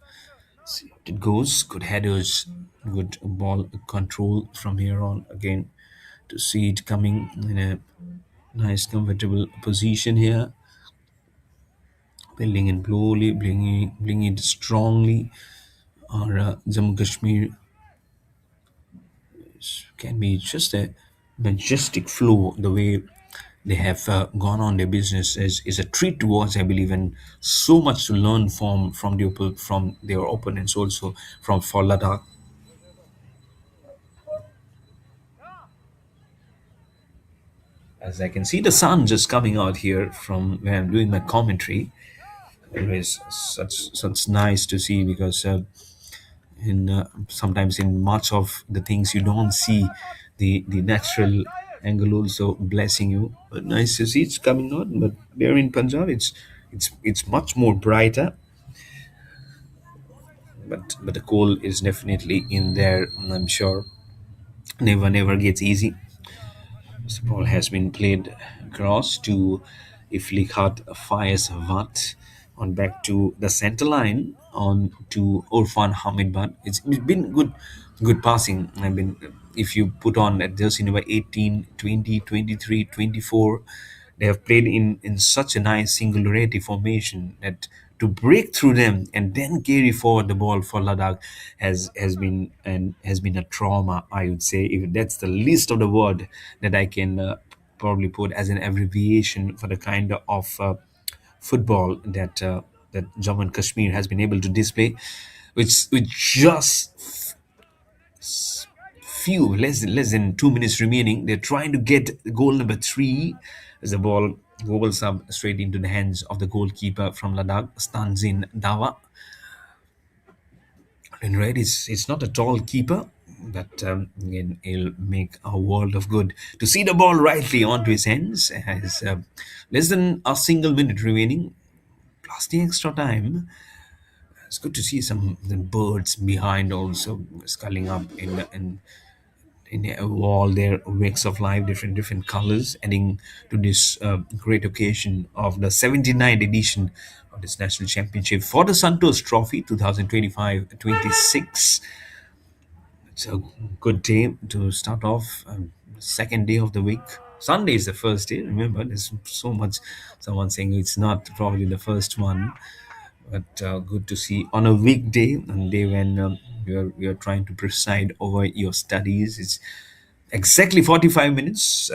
See how it goes. Good headers, good ball control from here on. Again, to see it coming in a nice, comfortable position here. Building it slowly, bringing it strongly. Or Jammu Kashmir can be just a majestic flow. The way they have gone on their business is a treat to watch, I believe, and so much to learn from their opponents also from for Ladakh. As I can see the sun just coming out here from where I'm doing my commentary. It is such nice to see because in sometimes in much of the things you don't see the natural angle also blessing you. But nice to see it's coming out. But there in Punjab, it's much more brighter. But the coal is definitely in there, I'm sure. never gets easy. This ball has been played across to Iflikhat fires Watt on back to the center line on to Orfan Hamid. It's been good passing. I mean, if you put on at jersey number 18, 20, 23, 24, they have played in such a nice singularity formation that to break through them and then carry forward the ball for Ladakh has been a trauma. I would say, if that's the least of the word that I can probably put as an abbreviation for the kind of football that Jammu and Kashmir has been able to display, which with just few less than 2 minutes remaining, they're trying to get goal number three as the ball wobbles up straight into the hands of the goalkeeper from Ladakh, Stanzin Dawa. And right, it's not a tall keeper, but again, he'll make a world of good. To see the ball rightly onto his hands, has less than a single minute remaining, plus the extra time. It's good to see some birds behind also sculling up in a wall there, wakes of life, different colors, adding to this great occasion of the 79th edition of this national championship for the Santosh Trophy 2025-26. It's a good day to start off. Second day of the week. Sunday is the first day. Remember, there's so much. Someone saying it's not probably the first one, but good to see on a weekday, on a day when you're trying to preside over your studies. It's exactly 45 minutes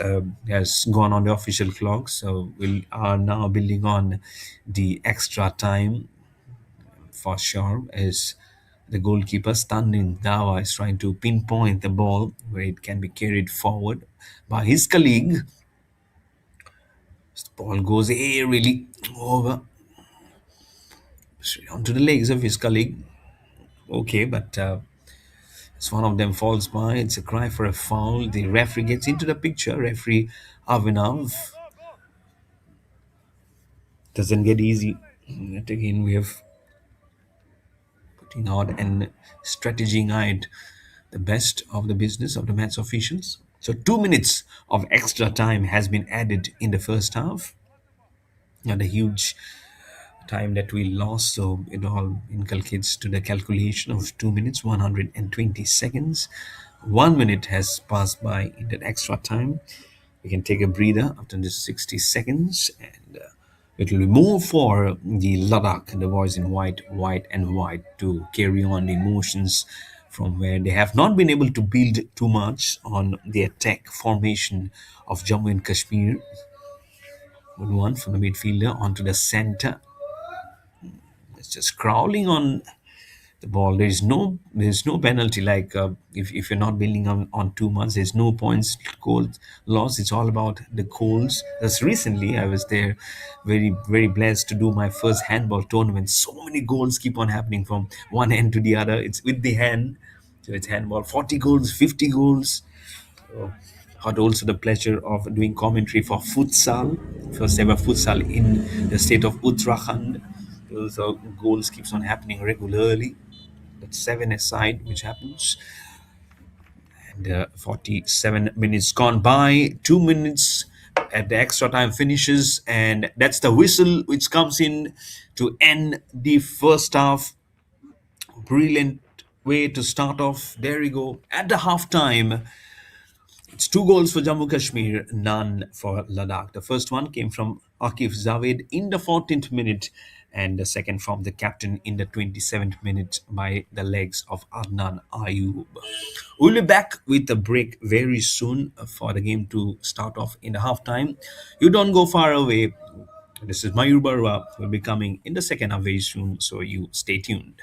has gone on the official clock, so we are now building on the extra time for sure, as the goalkeeper standing Dawa is trying to pinpoint the ball where it can be carried forward by his colleague. The ball goes airily over straight onto the legs of his colleague. Okay, but as one of them falls by, it's a cry for a foul. The referee gets into the picture. Referee Avinav doesn't get easy. Yet again, we have putting out and strategizing out the best of the business of the match officials. So 2 minutes of extra time has been added in the first half. Not a huge time that we lost, so it all inculcates to the calculation of 2 minutes, 120 seconds. 1 minute has passed by in that extra time. We can take a breather after this 60 seconds, and it will be more for the Ladakh, the boys in white and white, to carry on the emotions from where they have not been able to build too much on the attack formation of Jammu and Kashmir. Good one from the midfielder onto the center. It's just crawling on the ball. There's no penalty, like if you're not building on 2 months, there's no points goals lost. It's all about the goals. As recently I was there, very blessed to do my first handball tournament. So many goals keep on happening from one end to the other. It's with the hand, so it's handball, 40 goals, 50 goals. So, had also the pleasure of doing commentary for futsal, first ever futsal in the state of Uttarakhand. So goals keeps on happening regularly. That's seven aside, which happens. And 47 minutes gone by, 2 minutes at the extra time finishes, and that's the whistle which comes in to end the first half. Brilliant way to start off. There we go. At the halftime, it's two goals for Jammu Kashmir, none for Ladakh. The first one came from Akif Javed in the 14th minute, and the second from the captain in the 27th minute by the legs of Adnan Ayub. We'll be back with a break very soon for the game to start off in the halftime. You don't go far away. This is Mayur Barwa. Will be coming in the second half very soon, so you stay tuned.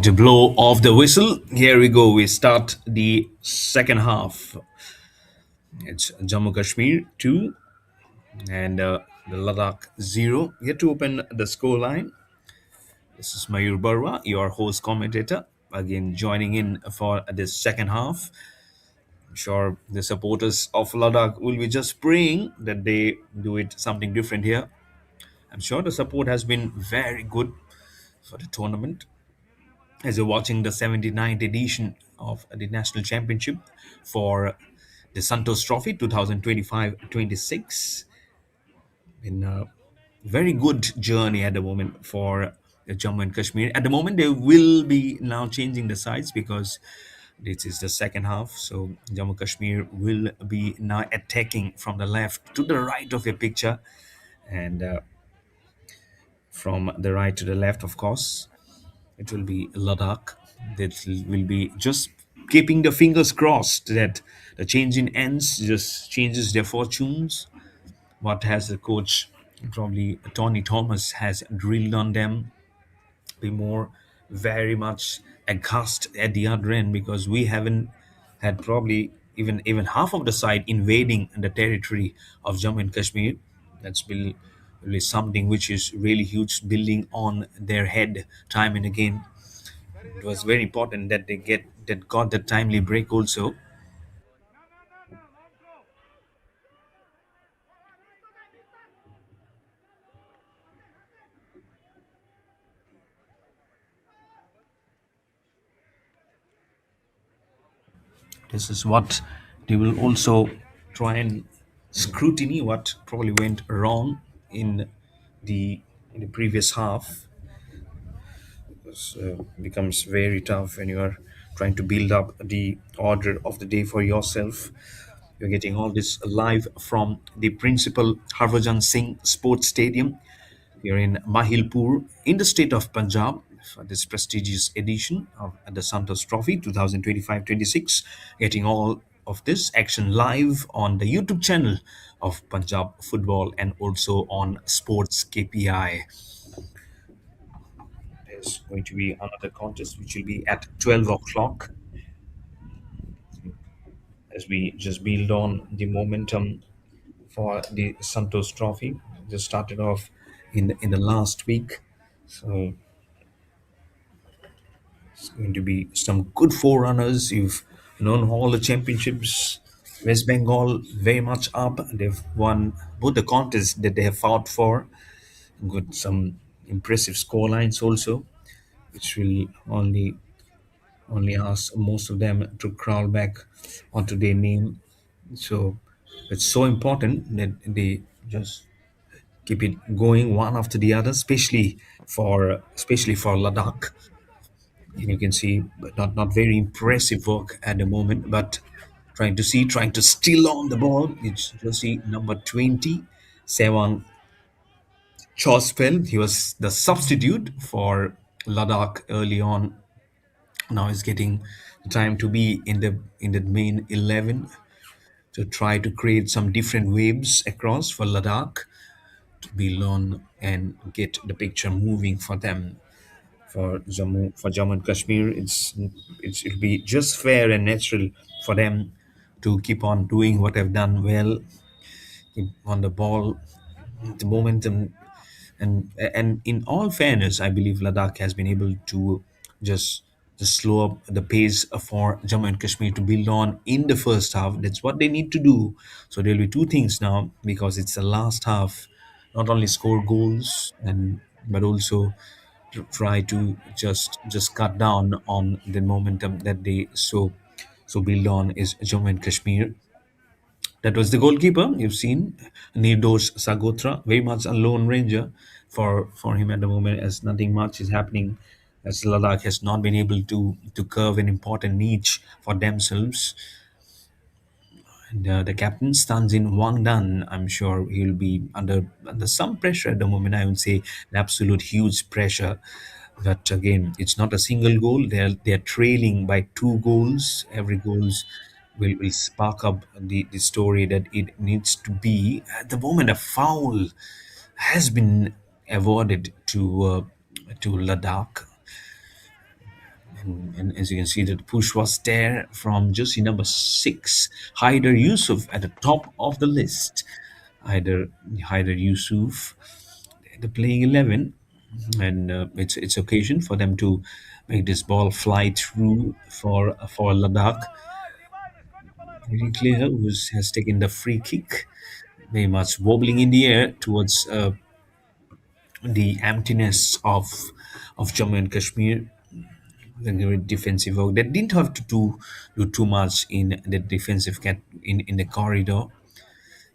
To blow off the whistle, here we go. We start the second half. It's Jammu Kashmir 2 and the Ladakh 0. Here to open the score line. This is Mayur Barwa, your host commentator, again joining in for this second half. I'm sure the supporters of Ladakh will be just praying that they do it something different here. I'm sure the support has been very good for the tournament. As you're watching the 79th edition of the national championship for the Santosh Trophy 2025-26, in a very good journey at the moment for Jammu and Kashmir. At the moment, they will be now changing the sides because this is the second half. So Jammu Kashmir will be now attacking from the left to the right of your picture, and from the right to the left, of course, it will be Ladakh. That will be just keeping the fingers crossed that the change in ends just changes their fortunes. What has the coach, probably Tony Thomas, has drilled on them, be more very much aghast at the other end because we haven't had probably even half of the side invading the territory of Jammu and Kashmir. That's really something which is really huge, building on their head time and again. It was very important that they got the timely break also. This is what they will also try and scrutiny what probably went wrong in the in the previous half. This becomes very tough when you are trying to build up the order of the day for yourself. You're getting all this live from the principal Harbhajan Singh Sports Stadium here in Mahilpur in the state of Punjab for this prestigious edition of the Santosh Trophy 2025-26. Getting all of this action live on the YouTube channel of Punjab Football and also on Sports KPI. There's going to be another contest which will be at 12 o'clock as we just build on the momentum for the Santos Trophy. Just started off in the last week, so it's going to be some good forerunners. You've known all the championships. West Bengal very much up. They've won both the contests that they have fought for. Got some impressive score lines also, which will only ask most of them to crawl back onto their name. So it's so important that they just keep it going one after the other, especially for Ladakh. And you can see, but not very impressive work at the moment, but trying to steal on the ball. It's just see number 20, Sevan Chospel. He was the substitute for Ladakh early on. Now he's getting time to be in the main 11 to try to create some different waves across for Ladakh to build on and get the picture moving for them. For Jammu and Kashmir, it'll be just fair and natural for them to keep on doing what they've done well, keep on the ball, the momentum, and in all fairness, I believe Ladakh has been able to just just slow up the pace for Jammu and Kashmir to build on in the first half. That's what they need to do. So there'll be two things now because it's the last half. Not only score goals and but also try to just cut down on the momentum that they so build on is Jammu and Kashmir. That was the goalkeeper. You've seen Nirdosh Sagotra, very much a lone ranger for him at the moment, as nothing much is happening. As Ladakh has not been able to curve an important niche for themselves, and the captain stands in Wang Dan. I'm sure he'll be under some pressure at the moment. I would say an absolute huge pressure. But again, it's not a single goal. They're trailing by two goals. Every goals will spark up the story that it needs to be. At the moment, a foul has been awarded to Ladakh, and as you can see, the push was there from jersey number six, Haider Yusuf, at the top of the list. Haider Yusuf, the playing 11, and it's occasion for them to make this ball fly through for Ladakh. Very clear who has taken the free kick, very much wobbling in the air towards the emptiness of Jammu and Kashmir. The great defensive work. They didn't have to do too much in the defensive in the corridor.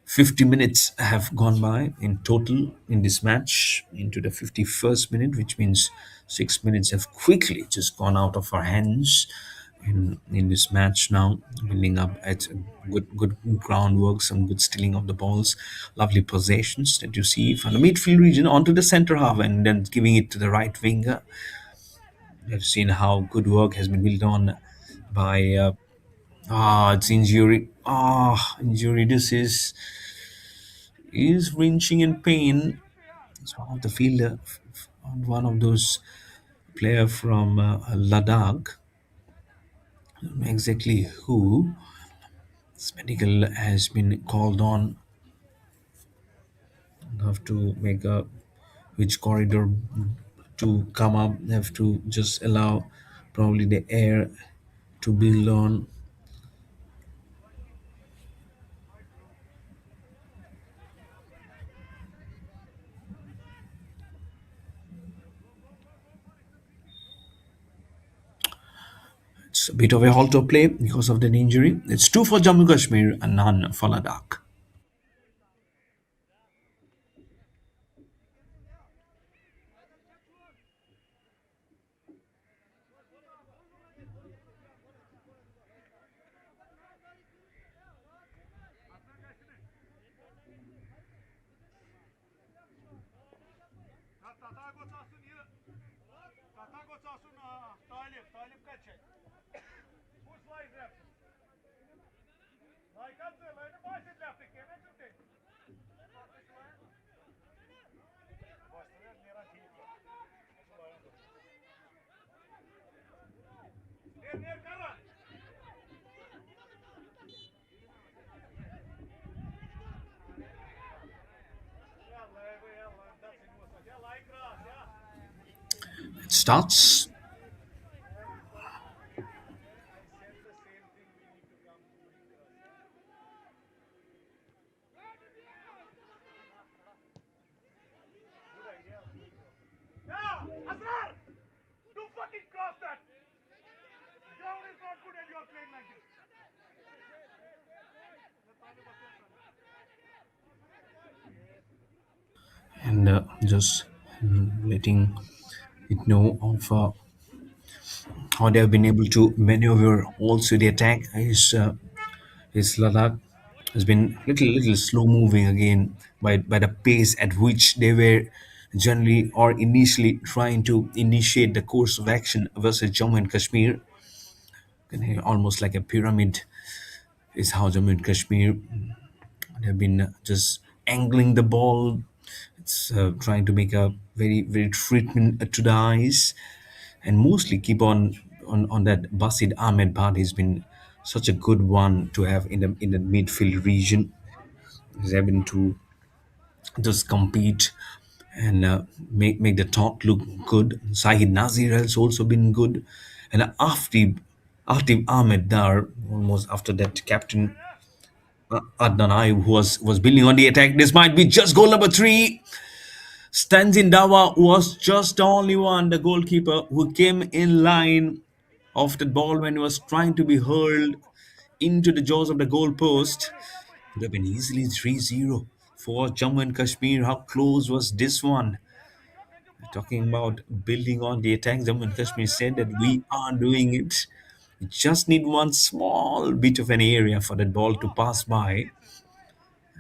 50 minutes have gone by in total in this match into the 51st minute, which means 6 minutes have quickly just gone out of our hands in this match now, building up at good groundwork, some good stealing of the balls, lovely possessions that you see from the midfield region onto the center half and then giving it to the right winger. I've seen how good work has been built on by it's injury. Injury. This is wrenching in pain. It's one of the fielder, one of those player from Ladakh. I don't know exactly who. This medical has been called on. Have to make a which corridor to come up. Have to just allow probably the air to build on. It's a bit of a halter play because of the injury. It's two for Jammu Kashmir and none for Ladakh. It starts. And just letting it know of how they have been able to maneuver also the attack is Ladakh has been little slow moving again by the pace at which they were generally or initially trying to initiate the course of action versus Jammu and Kashmir. Almost like a pyramid is how Jammu and Kashmir have been just angling the ball. It's trying to make a very treatment to the eyes, and mostly keep on that Basid Ahmed Bad has been such a good one to have in the midfield region. He's able to just compete and make the talk look good. Sahid Nazir has also been good, And After Ahmed Dar, almost after that, Captain Adnan Ayub, who was building on the attack. This might be just goal number three. Stanzin Dawa was just the only one, the goalkeeper, who came in line of the ball when it was trying to be hurled into the jaws of the goalpost. Could have been easily 3-0 for Jammu and Kashmir. How close was this one? Talking about building on the attack, Jammu and Kashmir said that we are doing it. We just need one small bit of an area for that ball to pass by.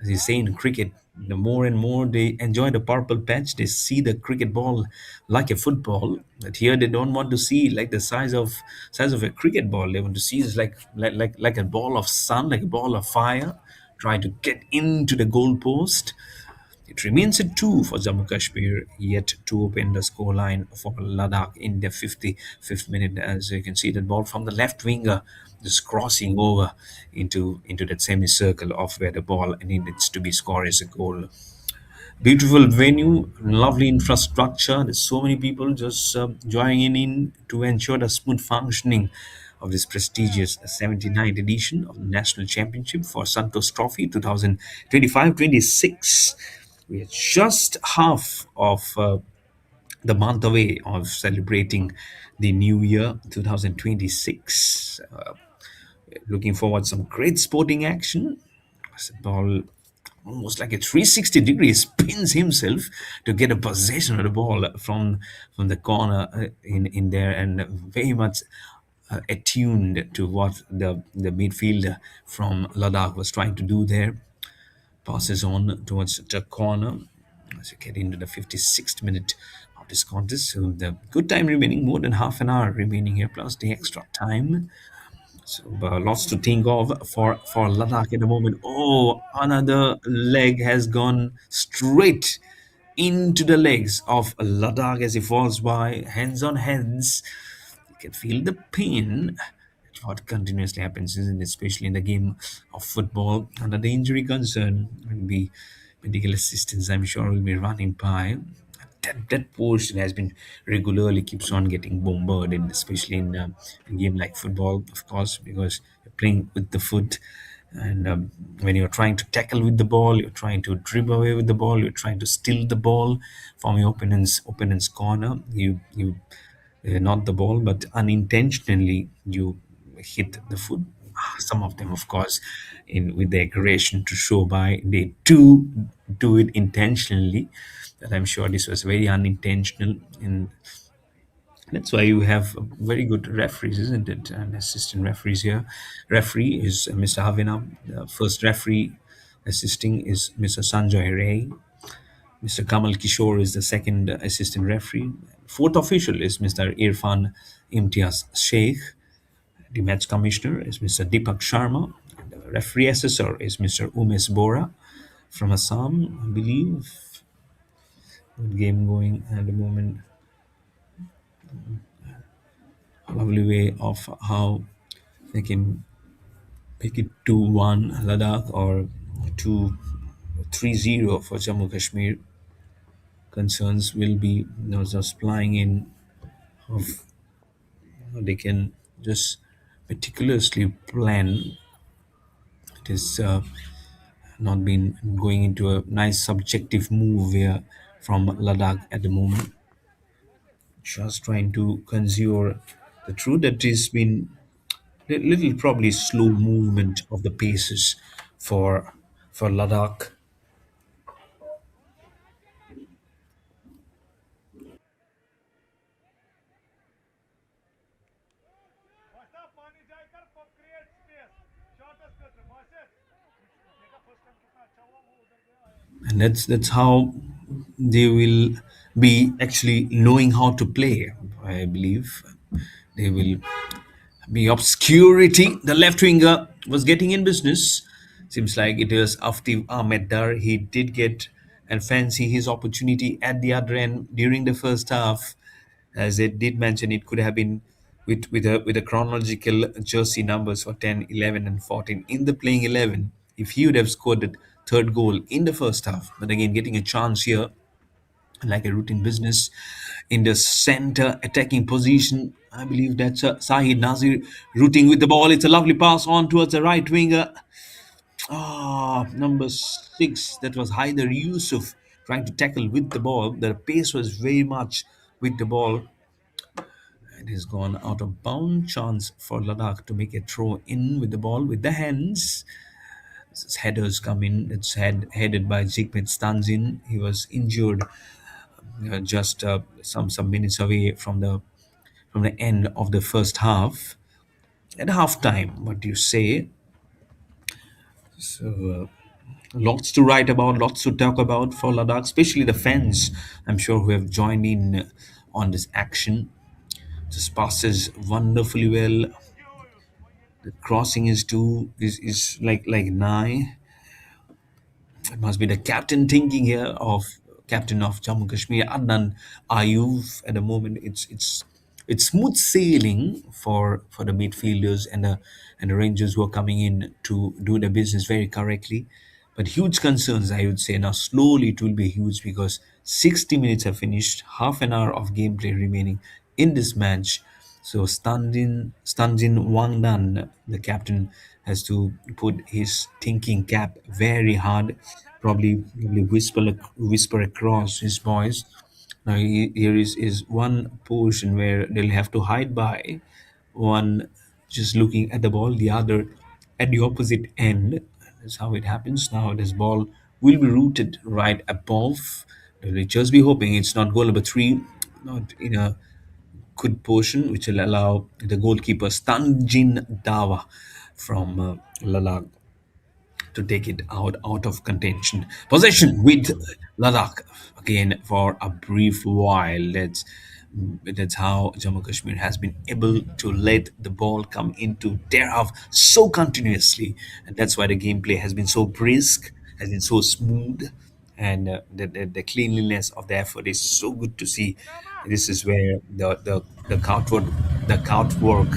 As you say in cricket, the more and more they enjoy the purple patch, they see the cricket ball like a football. But here they don't want to see like the size of a cricket ball. They want to see it like a ball of sun, like a ball of fire, try to get into the goalpost. It remains a 2 for Jammu Kashmir, yet to open the scoreline for Ladakh in the 55th minute. As you can see, the ball from the left winger just crossing over into that semicircle of where the ball needs to be scored as a goal. Beautiful venue, lovely infrastructure. There's so many people just joining in to ensure the smooth functioning of this prestigious 79th edition of the National Championship for Santosh Trophy 2025-26. We are just half of the month away of celebrating the new year 2026. Looking forward to some great sporting action. As the ball almost like a 360 degrees spins himself to get a possession of the ball from the corner in there, and very much attuned to what the midfielder from Ladakh was trying to do there. Passes on towards the corner as you get into the 56th minute of this contest. So the good time remaining, more than half an hour remaining here, plus the extra time. So lots to think of for Ladakh at the moment. Oh, another leg has gone straight into the legs of Ladakh as he falls by, hands on hands. You can feel the pain. It's what continuously happens, isn't it? Especially in the game of football. Under the injury concern, will be medical assistance, I'm sure, will be running by. That portion has been regularly keeps on getting bombarded, especially in a game like football, of course, because you're playing with the foot. And when you're trying to tackle with the ball, you're trying to dribble away with the ball, you're trying to steal the ball from your opponent's corner. You not the ball, but unintentionally you hit the foot. Some of them, of course, in with the aggression to show by, they do it intentionally. But I'm sure this was very unintentional, and that's why you have very good referees, isn't it? And assistant referees here. Referee is Mr. Havina. The first referee assisting is Mr. Sanjay Ray. Mr. Kamal Kishore is the second assistant referee. Fourth official is Mr. Irfan Imtiaz Sheikh. The match commissioner is Mr. Deepak Sharma. The referee assessor is Mr. Umesh Bora from Assam, I believe. Good game going at the moment. A lovely way of how they can make it 2-1 Ladakh or 2-3-0 for Jammu Kashmir. Concerns will be just flying in of how they can just meticulously plan. It is not been going into a nice subjective move here from Ladakh at the moment. Just trying to conceal the truth that has been little probably slow movement of the paces for Ladakh. And that's how they will be actually knowing how to play. I believe they will be obscurity. The left winger was getting in business. Seems like it was Aftif Ahmed Dar. He did get and fancy his opportunity at the other end during the first half. As it did mention, it could have been with a chronological jersey numbers for 10, 11, and 14 in the playing 11. If he would have scored the third goal in the first half, but again getting a chance here like a routine business. In the center attacking position, I believe that's Sahid Nazir rooting with the ball. It's a lovely pass on towards the right winger. Number six, that was Haider Yusuf trying to tackle with the ball. The pace was very much with the ball. It has gone out of bound. Chance for Ladakh to make a throw in with the ball with the hands. Headers come in. It's headed by Zikmet Stanzin. He was injured just some minutes away from the end of the first half. At halftime, what do you say? So, lots to write about, lots to talk about for Ladakh, especially the fans, I'm sure, who have joined in on this action. Just passes wonderfully well. The crossing is too is like nigh. It must be the captain thinking here of captain of Jammu Kashmir, Adnan Ayub. At the moment, it's smooth sailing for the midfielders and the Rangers who are coming in to do the business very correctly. But huge concerns, I would say. Now, slowly it will be huge because 60 minutes have finished, half an hour of gameplay remaining in this match. So Stanjin Wangdan, the captain, has to put his thinking cap very hard, probably whisper across his boys. Now here is one portion where they'll have to hide by, one just looking at the ball, the other at the opposite end. That's how it happens. Now this ball will be rooted right above. They'll just be hoping it's not goal number three, not in a good portion, which will allow the goalkeeper Stanjin Dawa from Ladakh to take it out of contention. Possession with Ladakh again for a brief while. That's how Jammu Kashmir has been able to let the ball come into their half so continuously, and that's why the gameplay has been so brisk, has been so smooth, and the cleanliness of the effort is so good to see. This is where the court work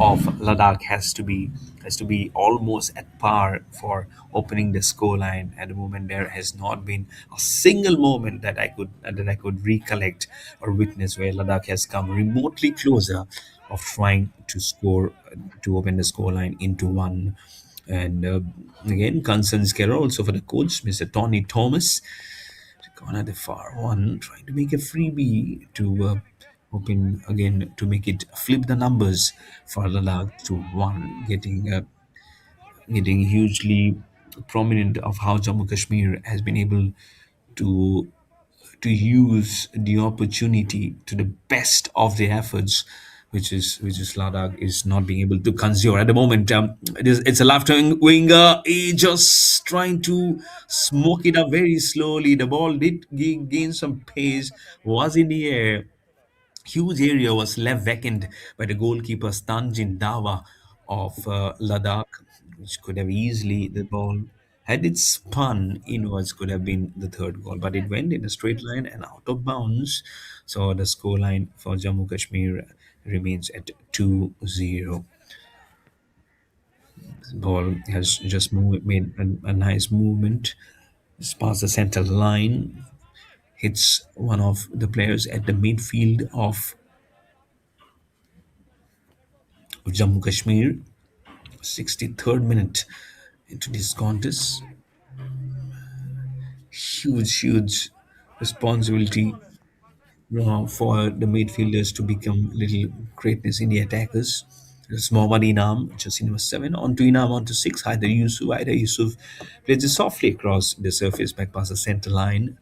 of Ladakh has to be almost at par for opening the scoreline. At the moment, there has not been a single moment that I could recollect or witness where Ladakh has come remotely closer of trying to score to open the scoreline into one. And again, concerns care also for the coach, Mr. Tony Thomas, gone at the far one, trying to make a freebie to hoping again to make it flip the numbers for Ladakh to one, getting hugely prominent of how Jammu Kashmir has been able to use the opportunity to the best of their efforts, which is Ladakh is not being able to consume at the moment. It's a left-wing winger. He just trying to smoke it up very slowly. The ball did gain some pace, was in the air. Huge area was left vacant by the goalkeeper Stanjin Dawa of Ladakh, which could have easily, the ball, had it spun inwards, could have been the third goal, but it went in a straight line and out of bounds. So the scoreline for Jammu Kashmir remains at 2-0. The ball has just made a nice movement. It's past the center line, hits one of the players at the midfield of Jammu Kashmir. 63rd minute into this contest. Huge responsibility for the midfielders to become little greatness in the attackers. It's Mohammad Inam, just number 7. On to Inam, on to 6. Haider Yusuf plays it softly across the surface back past the center line,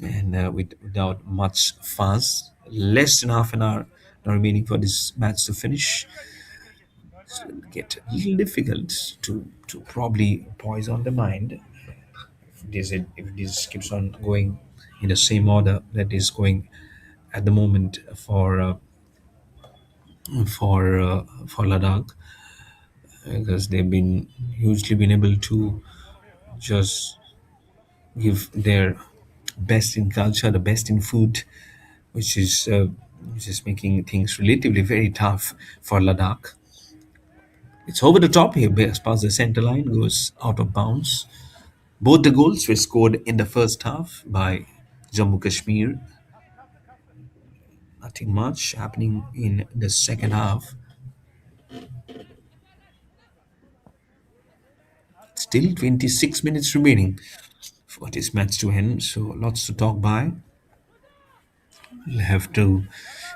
and without much fuss. Less than half an hour now remaining for this match to finish. So it'll get a little difficult to probably poison the mind if this keeps on going in the same order that is going at the moment for Ladakh, because they've been hugely been able to just give their best in culture, the best in food, which is making things relatively very tough for Ladakh. It's over the top here, as past the center line, goes out of bounds. Both the goals were scored in the first half by Jammu Kashmir. Nothing much happening in the second half. Still 26 minutes remaining for this match to end, so lots to talk by. We'll have to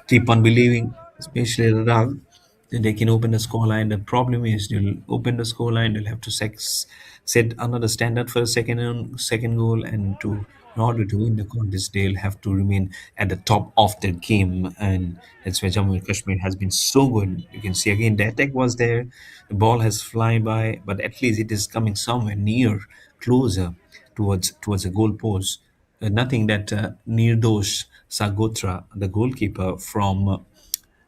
keep on believing, especially Ladakh, that they can open the scoreline. The problem is they'll open the scoreline, they'll have to set another standard for the second goal, and in order to win the contest, they'll have to remain at the top of the game, and that's where Jammu and Kashmir has been so good. You can see again the attack was there, the ball has flying by, but at least it is coming somewhere near, closer towards a goal post. Nothing that Nirdosh Sagotra, the goalkeeper from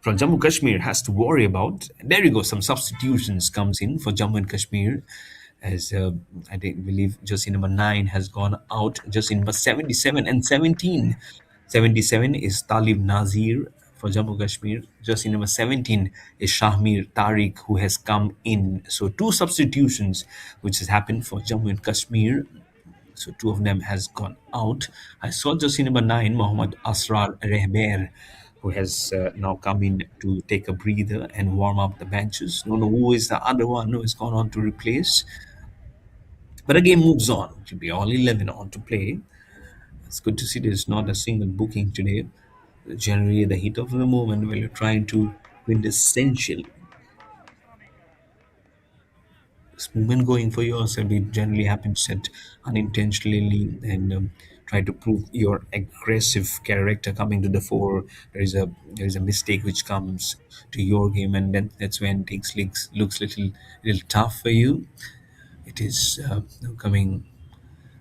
Jammu Kashmir, has to worry about. There you go. Some substitutions comes in for Jammu and Kashmir, as I believe jersey number 9 has gone out. Jersey number 77 and 17. 77 is Talib Nazir for Jammu Kashmir. Jersey number 17 is Shahmir Tariq, who has come in. So two substitutions which has happened for Jammu and Kashmir, so two of them has gone out. I saw jersey number 9, Mohammad Asrar Rehber, who has now come in to take a breather and warm up the benches. Don't know who is the other one who has gone on to replace. But the game moves on. It will be all 11 on to play. It's good to see there's not a single booking today. Generally, the heat of the moment when you're trying to quintessential this movement going for yourself, it generally happens that unintentionally, and try to prove your aggressive character coming to the fore. There is a mistake which comes to your game, and then that's when things looks little tough for you. It is coming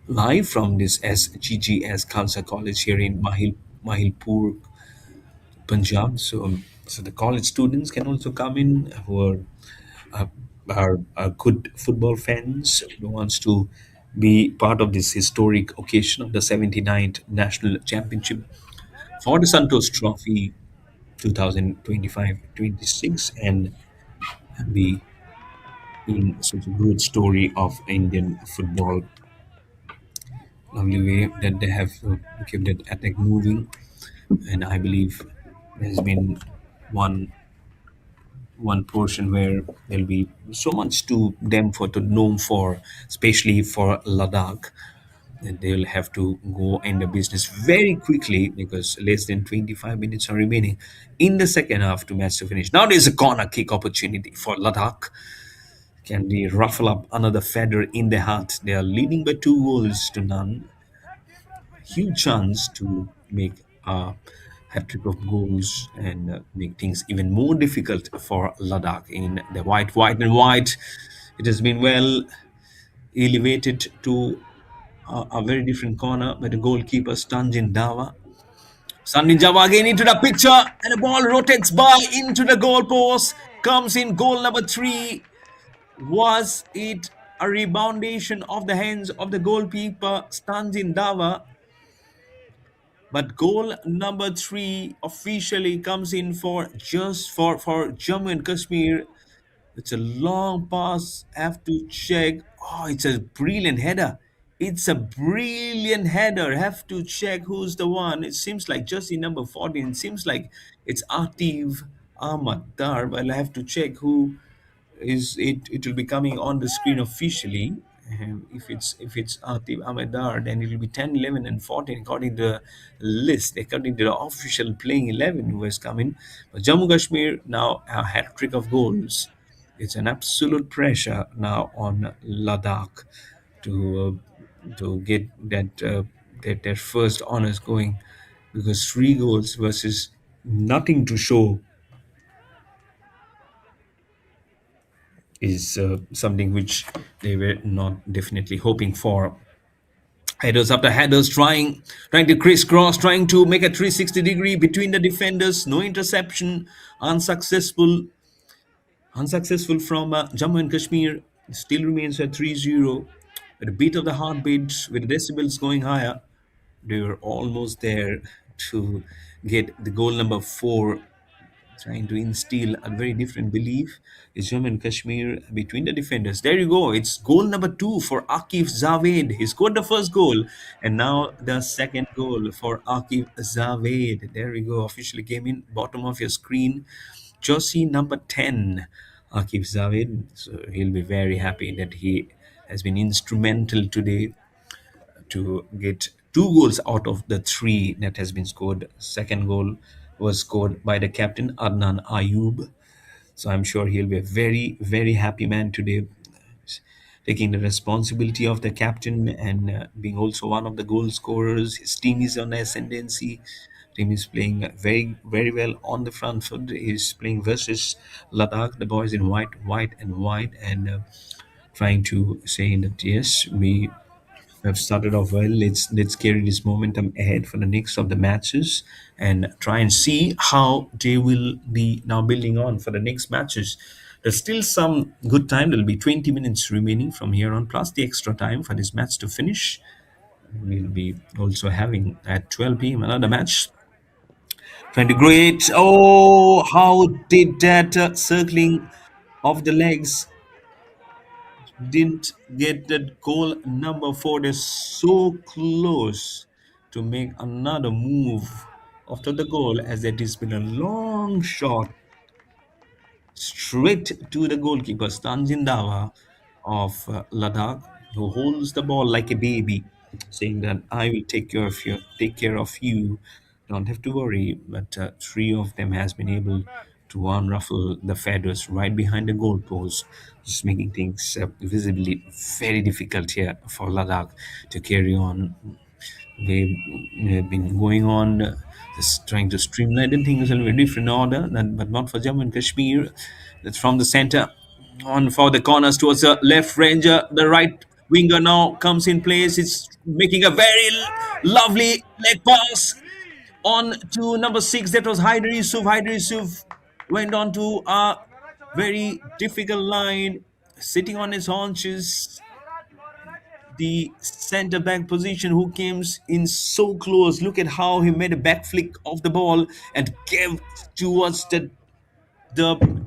live from this SGGS Khalsa College here in Mahilpur, Punjab. So the college students can also come in who uh, are good football fans who wants to be part of this historic occasion of the 79th National Championship for the Santosh Trophy 2025-26, and be in such a good story of Indian football. Lovely way that they have kept that attack moving, and I believe there's been one one portion where there'll be so much to them for to know for, especially for Ladakh, that they'll have to go in the business very quickly because less than 25 minutes are remaining in the second half to match to finish. Now there's a corner kick opportunity for Ladakh. Can they ruffle up another feather in their hat? They are leading by 2 goals to none. Huge chance to make a hat trick of goals and make things even more difficult for Ladakh in the white and white. It has been well elevated to a very different corner by the goalkeeper Stanjin Dawa. Stanjin Dawa again into the picture, and the ball rotates by into the goalpost. Comes in goal number 3. Was it a reboundation of the hands of the goalkeeper Stanjin Dawa? But goal number 3 officially comes in for just for Jammu and Kashmir. It's a long pass. Have to check. Oh, it's a brilliant header. It's a brilliant header. Have to check who's the one. It seems like just in number 14. It seems like it's Atif Ahmad Dar. But I'll have to check who is it. It will be coming on the screen officially. If it's Atif Ahmedar, then it will be 10, 11, and 14 according to the list, according to the official playing 11 who has come in. But Jammu Kashmir now a hat trick of goals. It's an absolute pressure now on Ladakh to get their first honors going, because 3 goals versus nothing to show is something which they were not definitely hoping for. Headers after headers, trying to crisscross, trying to make a 360-degree between the defenders. No interception, unsuccessful from Jammu and Kashmir. Still remains at 3-0. With a beat of the heartbeat, with the decibels going higher, they were almost there to get the goal number 4. trying to instill a very different belief is Jammu and Kashmir between the defenders. There you go. It's goal number two for Akif Zaved. He scored the first goal, and now the second goal for Akif Zaved. There we go. Officially came in bottom of your screen. Jersey number 10, Akif Zaved. So he'll be very happy that he has been instrumental today to get two goals out of the three that has been scored. Second goal was scored by the captain Adnan Ayub. So I'm sure he'll be a very, very happy man today, taking the responsibility of the captain and being also one of the goal scorers. His team is on ascendancy. Team is playing very, very well on the front foot. He's playing versus Ladakh, the boys in white, white and white, and trying to say that yes, we have started off well. Let's carry this momentum ahead for the next of the matches and try and see how they will be now building on for the next matches. There's still some good time. There'll be 20 minutes remaining from here on, plus the extra time for this match to finish. We'll be also having at 12 p.m. another match. Trying to great. Oh, how did that circling of the legs didn't get that goal number four. They're so close to make another move after the goal, as it has been a long shot straight to the goalkeeper, Stanjin Dawa of Ladakh, who holds the ball like a baby, saying that I will take care of you. Don't have to worry. But three of them has been able to unruffle the feathers right behind the goalpost, just making things visibly very difficult here for Ladakh to carry on. They've been going on just trying to streamline the things in a different order, but not for Jammu and Kashmir. That's from the center on for the corners towards the left ranger. The right winger now comes in place. It's making a very lovely leg pass on to number six. That was Haider Yusuf. Haider Yusuf went on to a very difficult line, sitting on his haunches, the center back position who came in so close. Look at how he made a back flick of the ball and gave towards the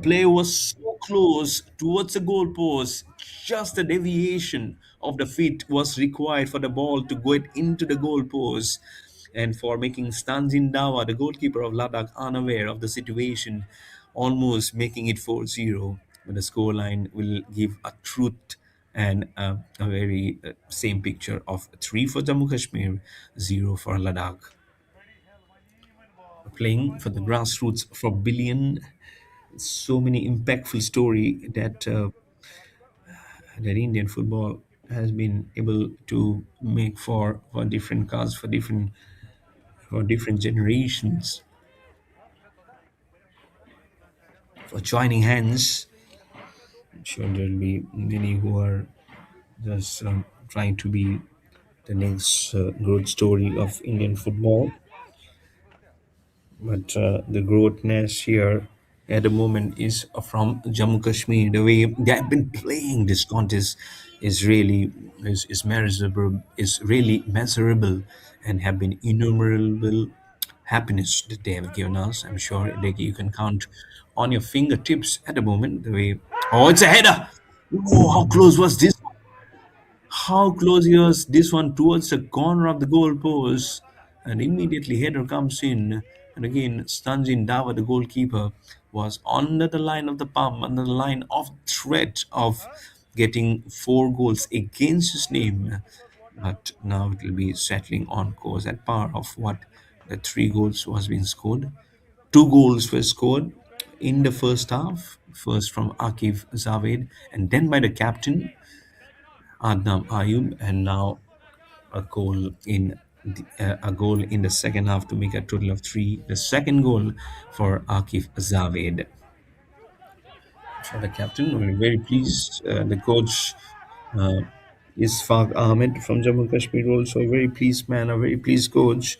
play was so close towards the goalpost. Just a deviation of the feet was required for the ball to go into the goalpost, and for making Stanzin Dawa, the goalkeeper of Ladakh, unaware of the situation, almost making it 4-0. But the scoreline will give a truth and a very same picture of 3 for Jammu Kashmir, 0 for Ladakh. Playing for the grassroots for billion, so many impactful story that Indian football has been able to make for different cars, for different generations, for joining hands. I'm sure there'll be many who are just trying to be the next growth story of Indian football. But the growthness here at the moment is from Jammu Kashmir. The way they have been playing this contest is really is measurable, is really measurable, and have been innumerable happiness that they have given us. I'm sure that you can count on your fingertips at the moment. The way, oh, it's a header! Oh, how close was this? How close he was this one towards the corner of the goal post, and immediately header comes in, and again Stanjin Dawa, the goalkeeper, was under the line of the pump, under the line of threat of getting 4 goals against his name. But now it will be settling on course at par of what the 3 goals was being scored. 2 goals were scored in the first half, first from Akif Zaved and then by the captain Adnam Ayub, and now a goal in the second half to make a total of 3. The second goal for Akif Zaved. For the captain, we're very pleased. The coach uh, Isfaq Ahmed from Jammu and Kashmir, also a very pleased man, a very pleased coach.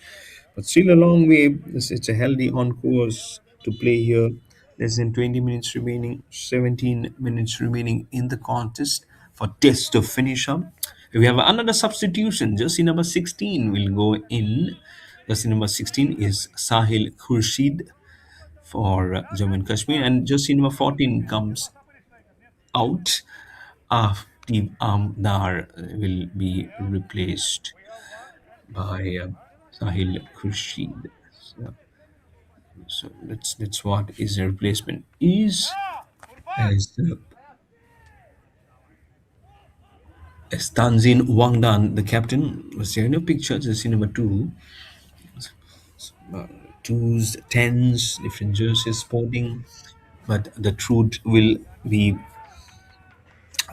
But still a long way. It's a healthy on course to play here. Less than 20 minutes remaining, 17 minutes remaining in the contest for test to finish up. We have another substitution. Jersey number 16 will go in. Jersey number 16 is Sahil Khurshid for Jammu and Kashmir, and jersey number 14 comes out. Team Amdar will be replaced by Sahil Khurshid. So, so that's what his replacement is. As Tanzin Wangdan, the captain, was there no picture? Jersey number two, uh, twos, tens, different jerseys sporting. But the truth will be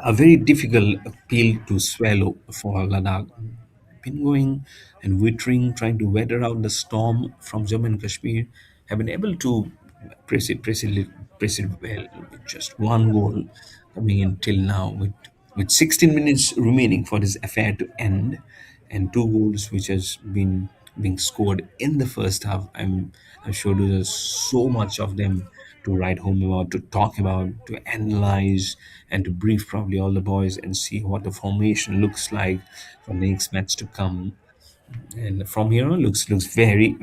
a very difficult pill to swallow for Ladakh. Been going and wintering, trying to weather out the storm from Jammu and Kashmir, have been able to press it well with just one goal coming in till now, with 16 minutes remaining for this affair to end, and two goals which has been being scored in the first half. I'm sure there's so much of them to write home about, to talk about, to analyze, and to brief probably all the boys and see what the formation looks like for the next match to come. And from here on, looks very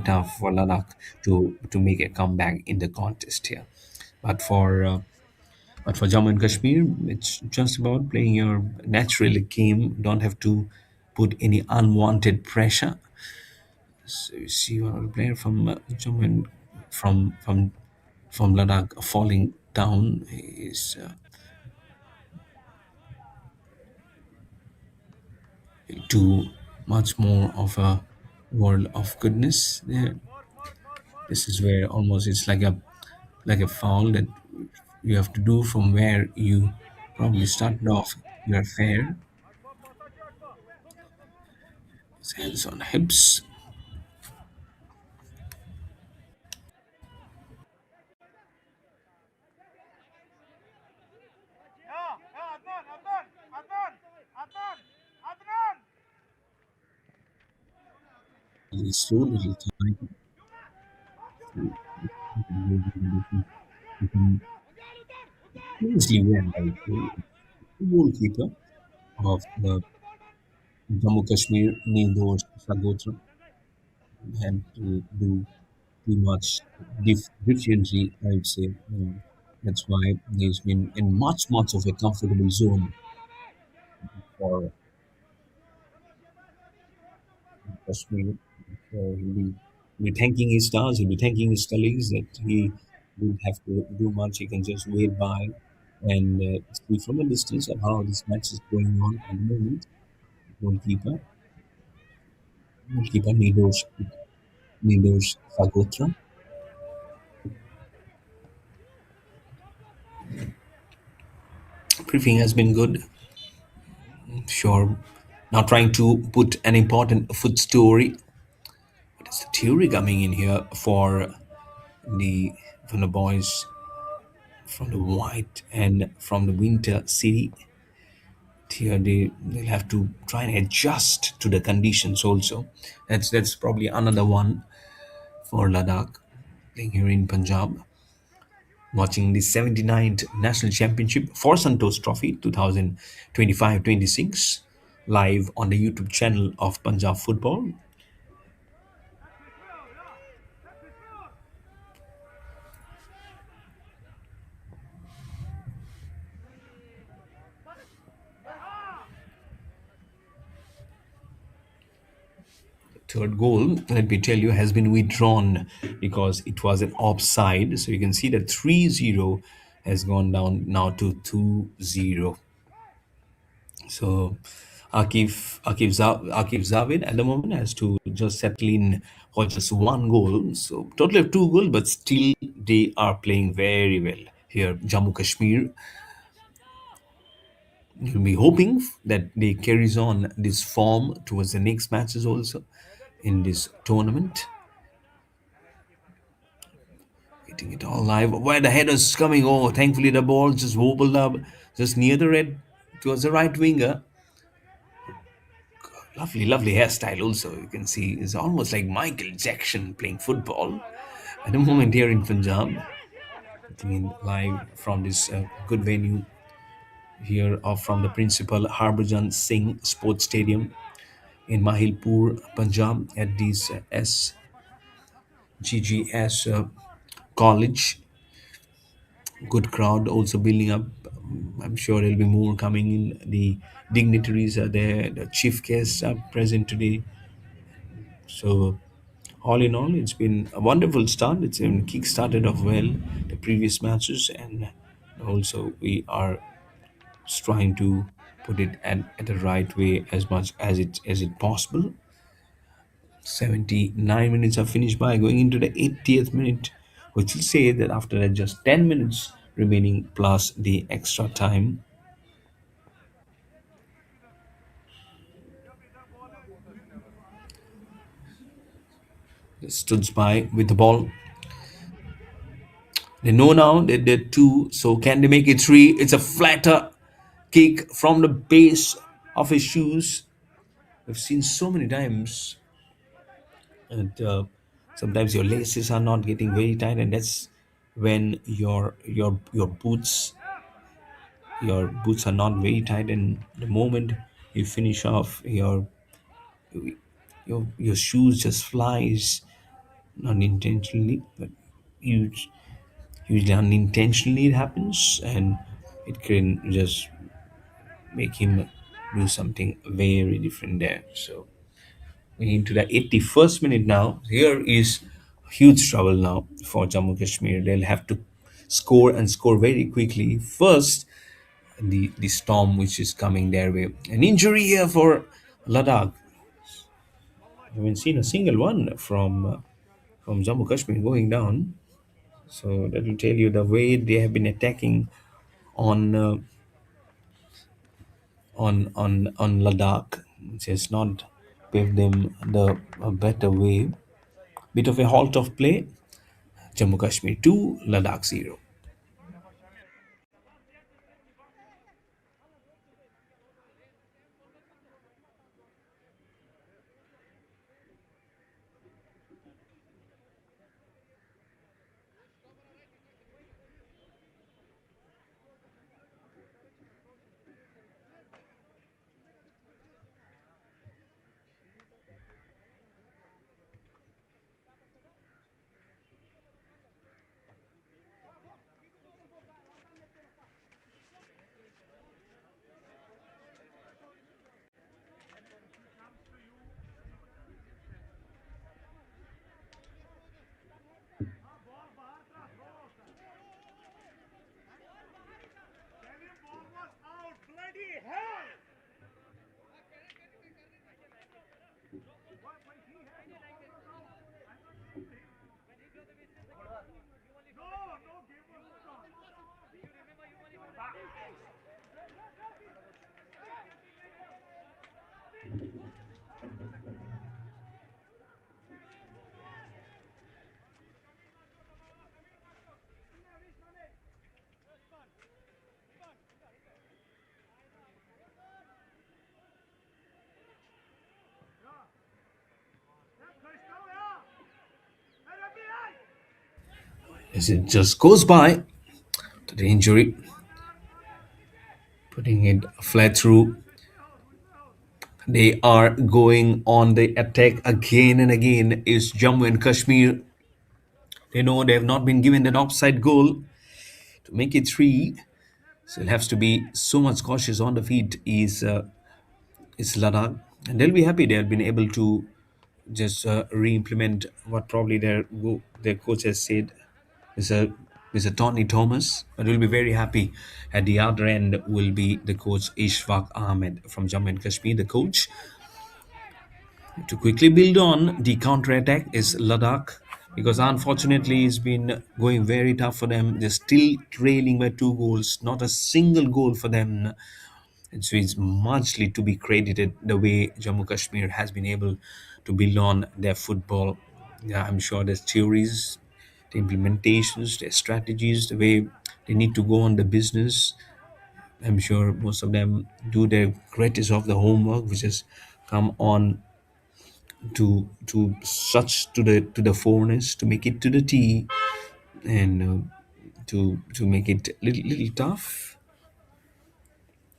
tough for Ladakh to make a comeback in the contest here. But for Jammu and Kashmir, it's just about playing your natural game. Don't have to put any unwanted pressure. So you see one player from Jammu and from Ladakh falling down is too much more of a world of goodness there. This is where almost it's like a foul that you have to do from where you probably started off your affair. His hands on hips. He slow little time. Easily won by the goalkeeper of the Jammu Kashmir, Nildosh Sagotra, had to do too much differently, I would say. That's why he's been in much of a comfortable zone for Kashmir. So he'll be thanking his stars, he'll be thanking his colleagues that he didn't have to do much. He can just wait by and see from a distance of how this match is going on at the moment. Goalkeeper, goalkeeper Nidosh Sagotra. Briefing has been good. Sure, not trying to put an important foot story. What is the theory coming in here the from the boys from the white and from the winter city? Here they'll have to try and adjust to the conditions also. That's probably another one for Ladakh playing here in Punjab, watching the 79th National Championship for Santosh Trophy 2025-26 live on the YouTube channel of Punjab Football. Third goal, let me tell you, has been withdrawn because it was an offside. So you can see that 3-0 has gone down now to 2-0. So Akif Zavid at the moment has to just settle in for just one goal. So total of two goals, but still they are playing very well here. Jammu Kashmir, you'll be hoping that they carries on this form towards the next matches also in this tournament. Getting it all live. Where the header's coming. Oh, thankfully the ball just wobbled up just near the red towards the right winger. Lovely hairstyle also. You can see it's almost like Michael Jackson playing football at the moment here in Punjab. I mean, live from this good venue here or from the principal Harbhajan Singh Sports Stadium in Mahilpur, Punjab at these SGGS college. Good crowd also building up. I'm sure there'll be more coming in. The dignitaries are there. The chief guests are present today. So all in all, it's been a wonderful start. It's been kick-started off well the previous matches, and also we are trying to put it at the right way as much as it possible. 79 minutes are finished by going into the 80th minute, which will say that after that just 10 minutes remaining plus the extra time stood by with the ball. They know now that they're two, so can they make it three? It's a flatter kick from the base of his shoes. We've seen so many times, and sometimes your laces are not getting very tight, and that's when your boots are not very tight, and the moment you finish off, your shoes just flies, not intentionally, but you usually unintentionally it happens, and it can just make him do something very different there. So we into the 81st minute now. Here is huge trouble now for Jammu Kashmir. They'll have to score and score very quickly. First, the storm which is coming their way. An injury here for Ladakh. I haven't seen a single one from Jammu Kashmir going down. So that will tell you the way they have been attacking on on Ladakh. It has not paved them the a better way. Bit of a halt of play. Jammu Kashmir 2, Ladakh 0. As it just goes by to the injury, putting it flat through. They are going on the attack again and again. Is Jammu and Kashmir. They know they have not been given that offside goal to make it three. So it has to be so much cautious on the feet. Is Ladakh, and they'll be happy they have been able to just re-implement what probably their coach has said is a Tony Thomas, but we'll be very happy. At the other end will be the coach Ishfaq Ahmed from Jammu and Kashmir. The coach to quickly build on the counter attack is Ladakh, because unfortunately it's been going very tough for them. They're still trailing by 2 goals, not a single goal for them. So it's muchly to be credited the way Jammu Kashmir has been able to build on their football. Yeah, I'm sure there's theories, the implementations, their strategies, the way they need to go on the business. I'm sure most of them do their greatest of the homework, which has come on to the foreigners to make it to the tee, and to make it little tough.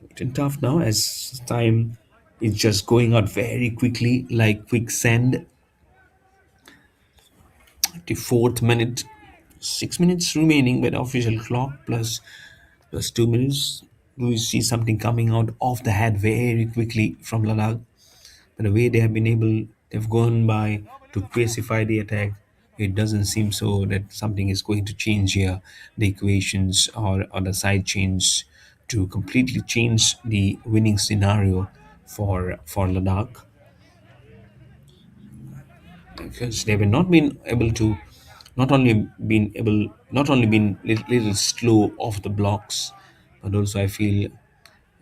Little tough now as time is just going out very quickly like quicksand. The fourth minute, 6 minutes remaining by the official clock, plus 2 minutes. We see something coming out of the head very quickly from Ladakh. But the way they have been able, they've gone by to pacify the attack. It doesn't seem so that something is going to change here. The equations or the side change to completely change the winning scenario for Ladakh, because they have not been able to, not only been little slow off the blocks, but also I feel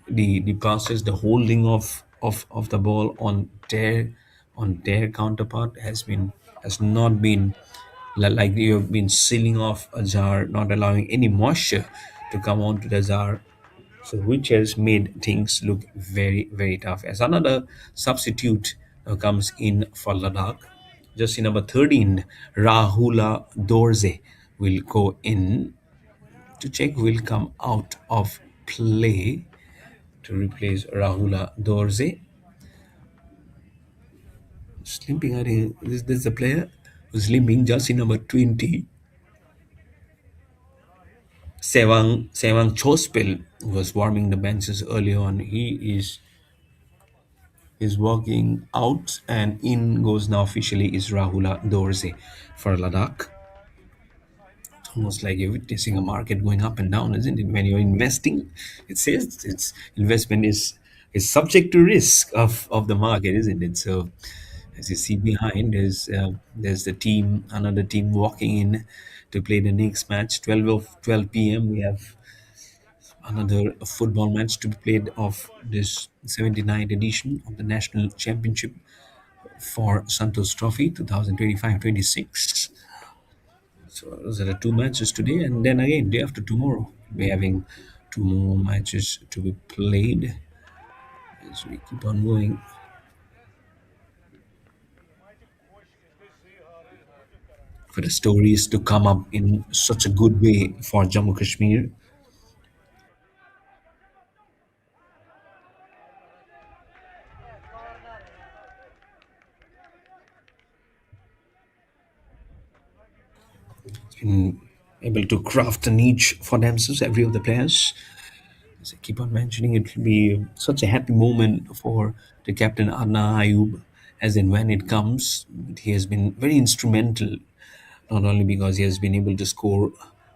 the process, the holding of the ball on their counterpart has not been like you've been sealing off a jar, not allowing any moisture to come onto the jar. So which has made things look very, very tough. As another substitute comes in for Ladakh, just in number 13, Rahula Dorze will go in to check who will come out of play to replace Rahula Dorze. Slipping, I think this is the player who's limping, just in number 20. Sevang Chospel was warming the benches early on. He is walking out, and in goes now officially is Rahula Dorze for Ladakh. It's almost like you're witnessing a market going up and down, isn't it? When you're investing, it says it's investment is subject to risk of the market, isn't it? So as you see behind, there's the team, another team walking in to play the next match. 12 p.m. We have another football match to be played of this 79th edition of the National Championship for Santosh Trophy 2025-26. So those are the two matches today, and then again day after tomorrow we're having two more matches to be played as we keep on going for the stories to come up in such a good way for Jammu Kashmir. Been able to craft a niche for themselves, every of the players. As I keep on mentioning, it will be such a happy moment for the captain Anna Ayub, as in when it comes. He has been very instrumental, not only because he has been able to score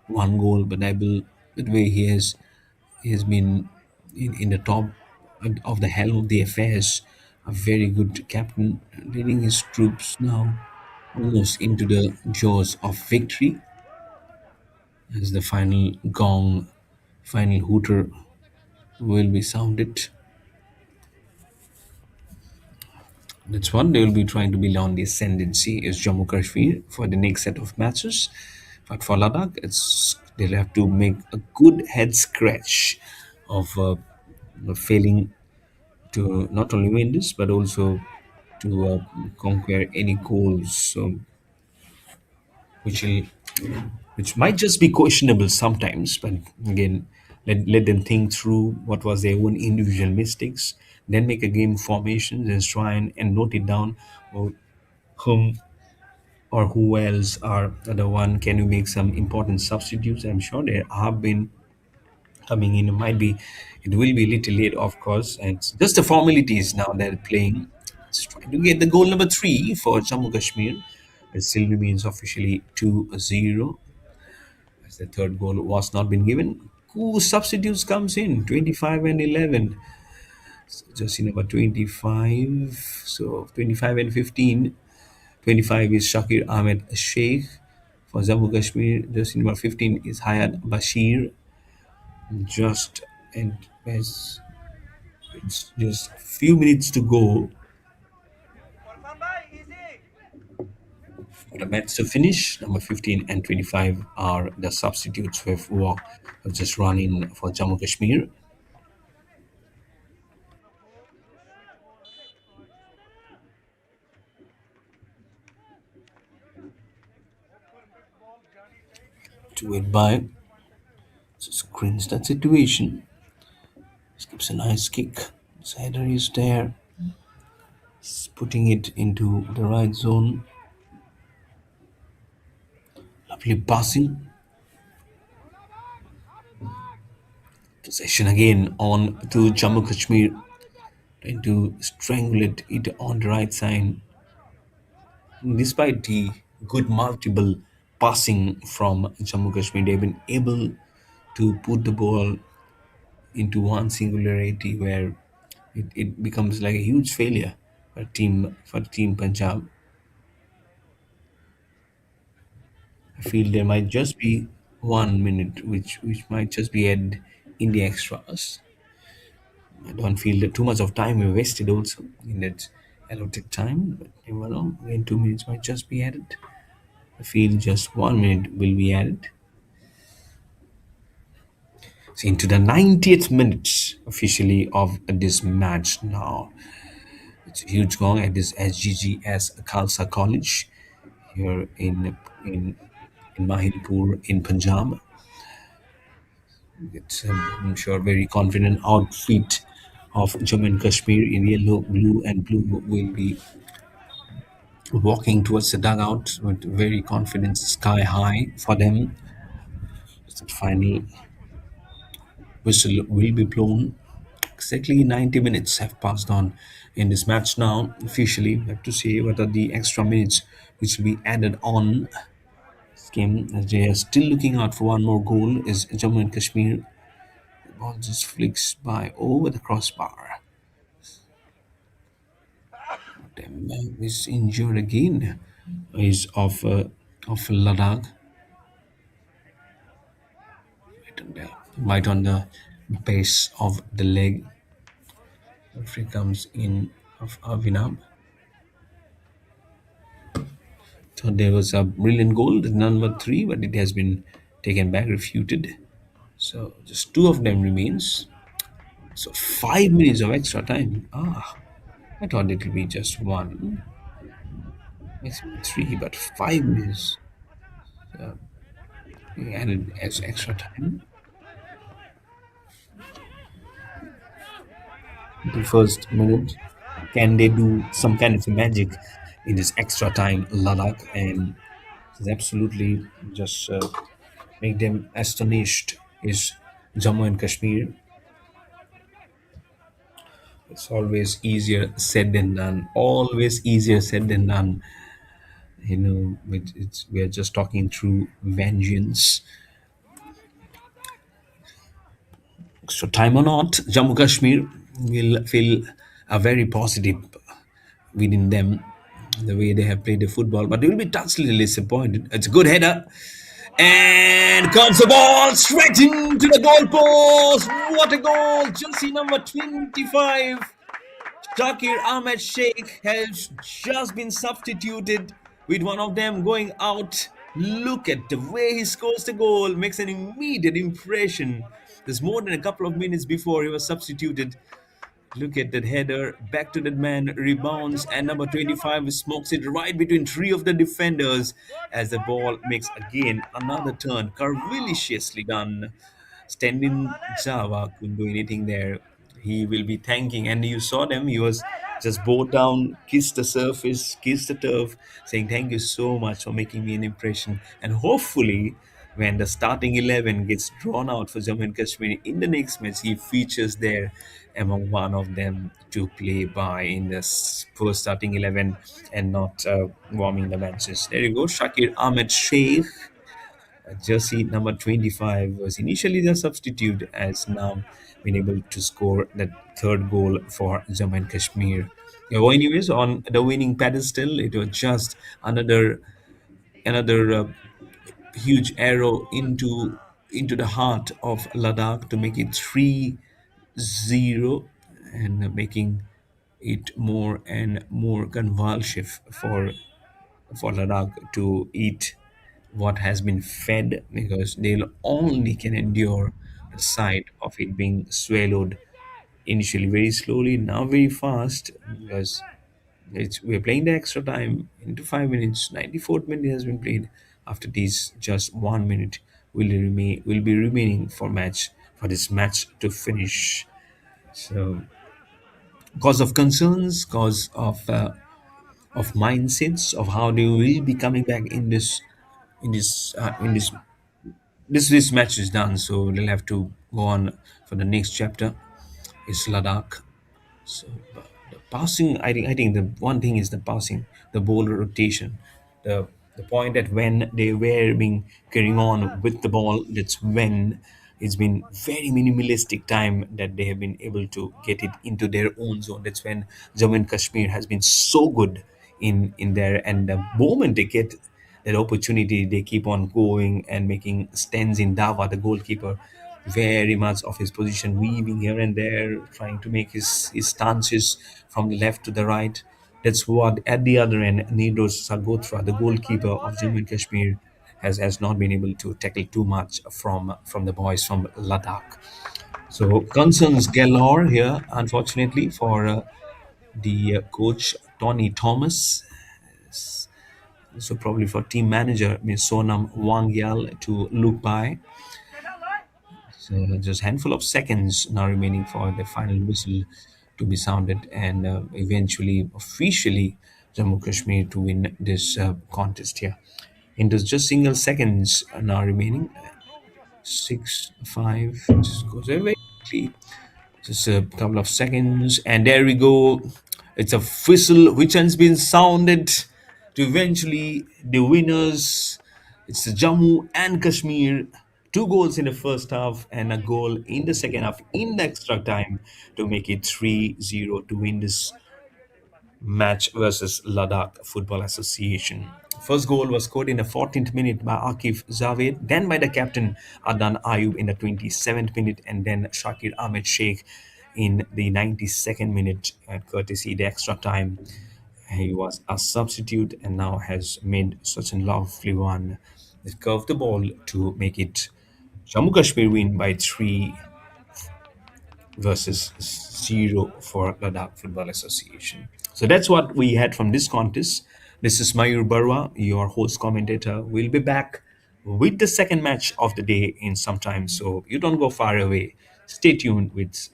one goal, but the way he has been in the top of the helm of the affairs. A very good captain, leading his troops now almost into the jaws of victory, as the final hooter will be sounded. That's what they will be trying to build on the ascendancy is Jammu Kashmir for the next set of matches. But for Ladakh, they'll have to make a good head scratch of failing to not only win this but also to conquer any goals. So which will which might just be questionable sometimes, but again, let them think through what was their own individual mistakes, then make a game formation and try and note it down, or whom or who else are the one. Can you make some important substitutes? I'm sure there have been coming in. It will be a little late, of course, and it's just the formalities now they're playing. It's trying to get the goal number 3 for Jammu Kashmir. It still remains officially 2-0, as the third goal was not been given. Who substitutes comes in 25 and 11. So just in about 25. So 25 and 15. 25 is Shakir Ahmed Sheikh for Jammu Kashmir. Just in number 15 is Hayat Bashir. Just and as it's just few minutes to go for the match to finish. Number 15 and 25 are the substitutes who have just run in for Jammu Kashmir. To it by just cringe that situation. Skips a nice kick. His header is there. He's putting it into the right zone. Flip passing, possession again on to Jammu Kashmir, trying to strangulate it on the right side. Despite the good multiple passing from Jammu Kashmir, they've been able to put the ball into one singularity where it becomes like a huge failure for team Punjab. I feel there might just be 1 minute which might just be added in the extras. I don't feel that too much of time we wasted also in that allotted time, but never know. Again, 2 minutes might just be added. I feel just 1 minute will be added. So into the 90th minute officially of this match now. It's a huge gong at this SGGS Khalsa College here in in Mahilpur in Punjab. It's I'm sure very confident outfit of Jammu and Kashmir in yellow, blue, and blue will be walking towards the dugout with very confidence sky high for them. The final whistle will be blown. Exactly 90 minutes have passed on in this match now. Officially, we have to see whether the extra minutes which will be added on this game, as they are still looking out for one more goal, is Jammu and Kashmir. The ball just flicks by over the crossbar. Them is injured again. Is of Ladakh, right on the base of the leg. Referee comes in of Avinab. So there was a brilliant goal, the number three, but it has been taken back, refuted. So just two of them remains. So 5 minutes of extra time. I thought it would be just one, maximum three, but 5 minutes added as extra time. The first minute, can they do some kind of magic in this extra time, Ladakh, and it's absolutely just make them astonished is Jammu and Kashmir. It's always easier said than done. Always easier said than done. We are just talking through vengeance. So time or not, Jammu Kashmir will feel a very positive within them, the way they have played the football, but they will be touchily disappointed. It's a good header. And comes the ball straight into the goalpost. What a goal! Jersey number 25. Shakir Ahmed Sheikh has just been substituted with one of them going out. Look at the way he scores the goal, makes an immediate impression. There's more than a couple of minutes before he was substituted. Look at that header, back to that man, rebounds, and number 25 smokes it right between three of the defenders as the ball makes again another turn. Carvilliciously done. Standing Java couldn't do anything there. He will be thanking, and you saw them, he was just bowed down, kissed the surface, kissed the turf, saying, "Thank you so much for making me an impression." And hopefully, when the starting 11 gets drawn out for Jammu and Kashmir in the next match, he features there among one of them to play by in the first starting 11 and not warming the benches. There you go, Shakir Ahmed Sheikh. Jersey number 25 was initially the substitute, as now been able to score the third goal for Jammu and Kashmir. Yeah, well, anyways, on the winning pedestal, it was just another huge arrow into the heart of Ladakh to make it 3-0, and making it more and more convulsive for Ladakh to eat what has been fed, because they'll only can endure the sight of it being swallowed initially very slowly, now very fast, because we're playing the extra time into 5 minutes. 94th minute has been played. After this, just 1 minute will be remaining for this match to finish. So, cause of concerns, cause of mindsets of how they will be coming back in in this match is done, so they'll have to go on for the next chapter. Is Ladakh. So the passing, I think the one thing is the passing, the ball rotation, the the point that when they were being carrying on with the ball, that's when it's been very minimalistic time that they have been able to get it into their own zone. That's when Jammu and Kashmir has been so good in there, and the moment they get that opportunity, they keep on going and making stands in Dava, the goalkeeper, very much of his position, weaving here and there, trying to make his stances from the left to the right. That's what at the other end, Nidros Sagotra, the goalkeeper of Jammu and Kashmir, has not been able to tackle too much from the boys from Ladakh. So concerns galore here, unfortunately, for the coach Tony Thomas. So probably for team manager Ms. Sonam Wangyal to look by. So just handful of seconds now remaining for the final whistle to be sounded, and eventually, officially, Jammu Kashmir to win this contest here. In just single seconds now remaining, 6, 5, just goes away quickly. Just a couple of seconds, and there we go. It's a whistle which has been sounded to eventually the winners. It's Jammu and Kashmir. Two goals in the first half and a goal in the second half in the extra time to make it 3-0 to win this match versus Ladakh Football Association. First goal was scored in the 14th minute by Akif Javed, then by the captain Adnan Ayub in the 27th minute, and then Shakir Ahmed Sheikh in the 92nd minute, courtesy the extra time. He was a substitute and now has made such a lovely one. They curved the ball to make it Jammu Kashmir win by 3-0 for Ladakh Football Association. So that's what we had from this contest. This is Mayur Barwa, your host commentator. We'll be back with the second match of the day in some time. So you don't go far away. Stay tuned with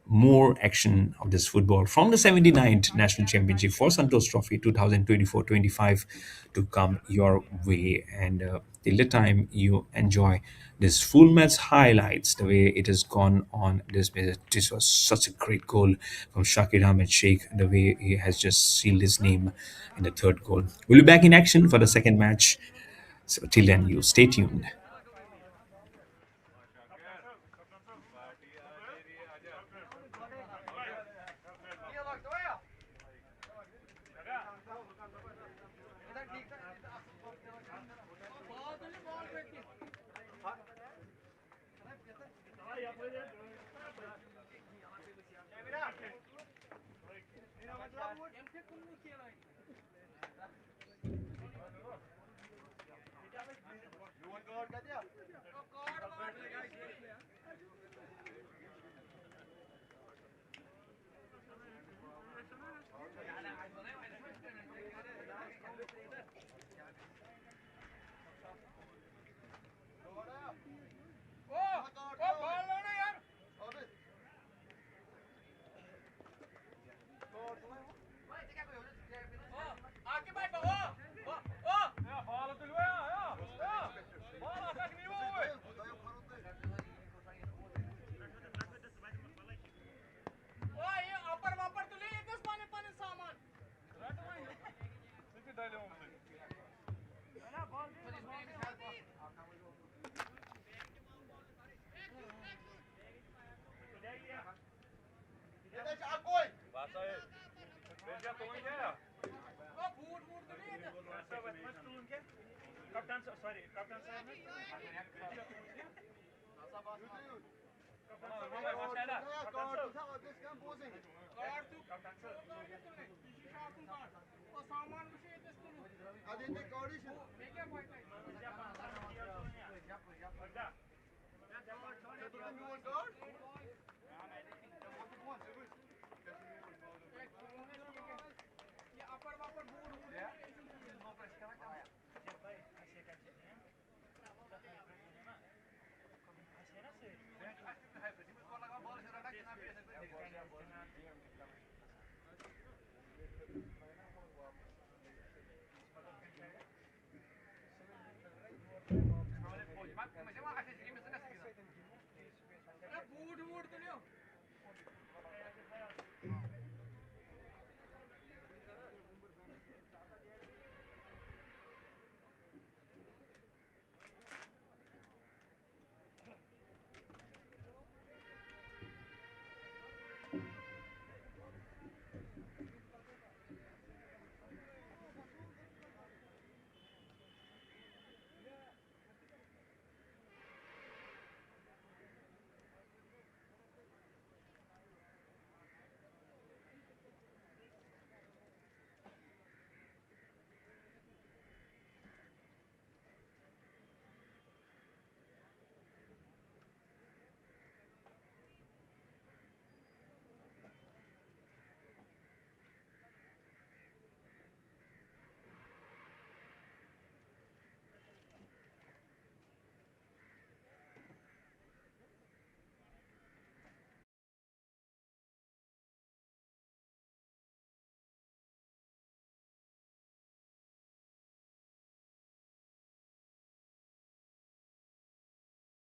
more action of this football from the 79th National Championship for Santosh Trophy 2024-25 to come your way. And till the time you enjoy this full match highlights, the way it has gone on this visit. This was such a great goal from Shakir Ahmed Sheikh, the way he has just sealed his name in the third goal. We'll be back in action for the second match. So till then, you stay tuned.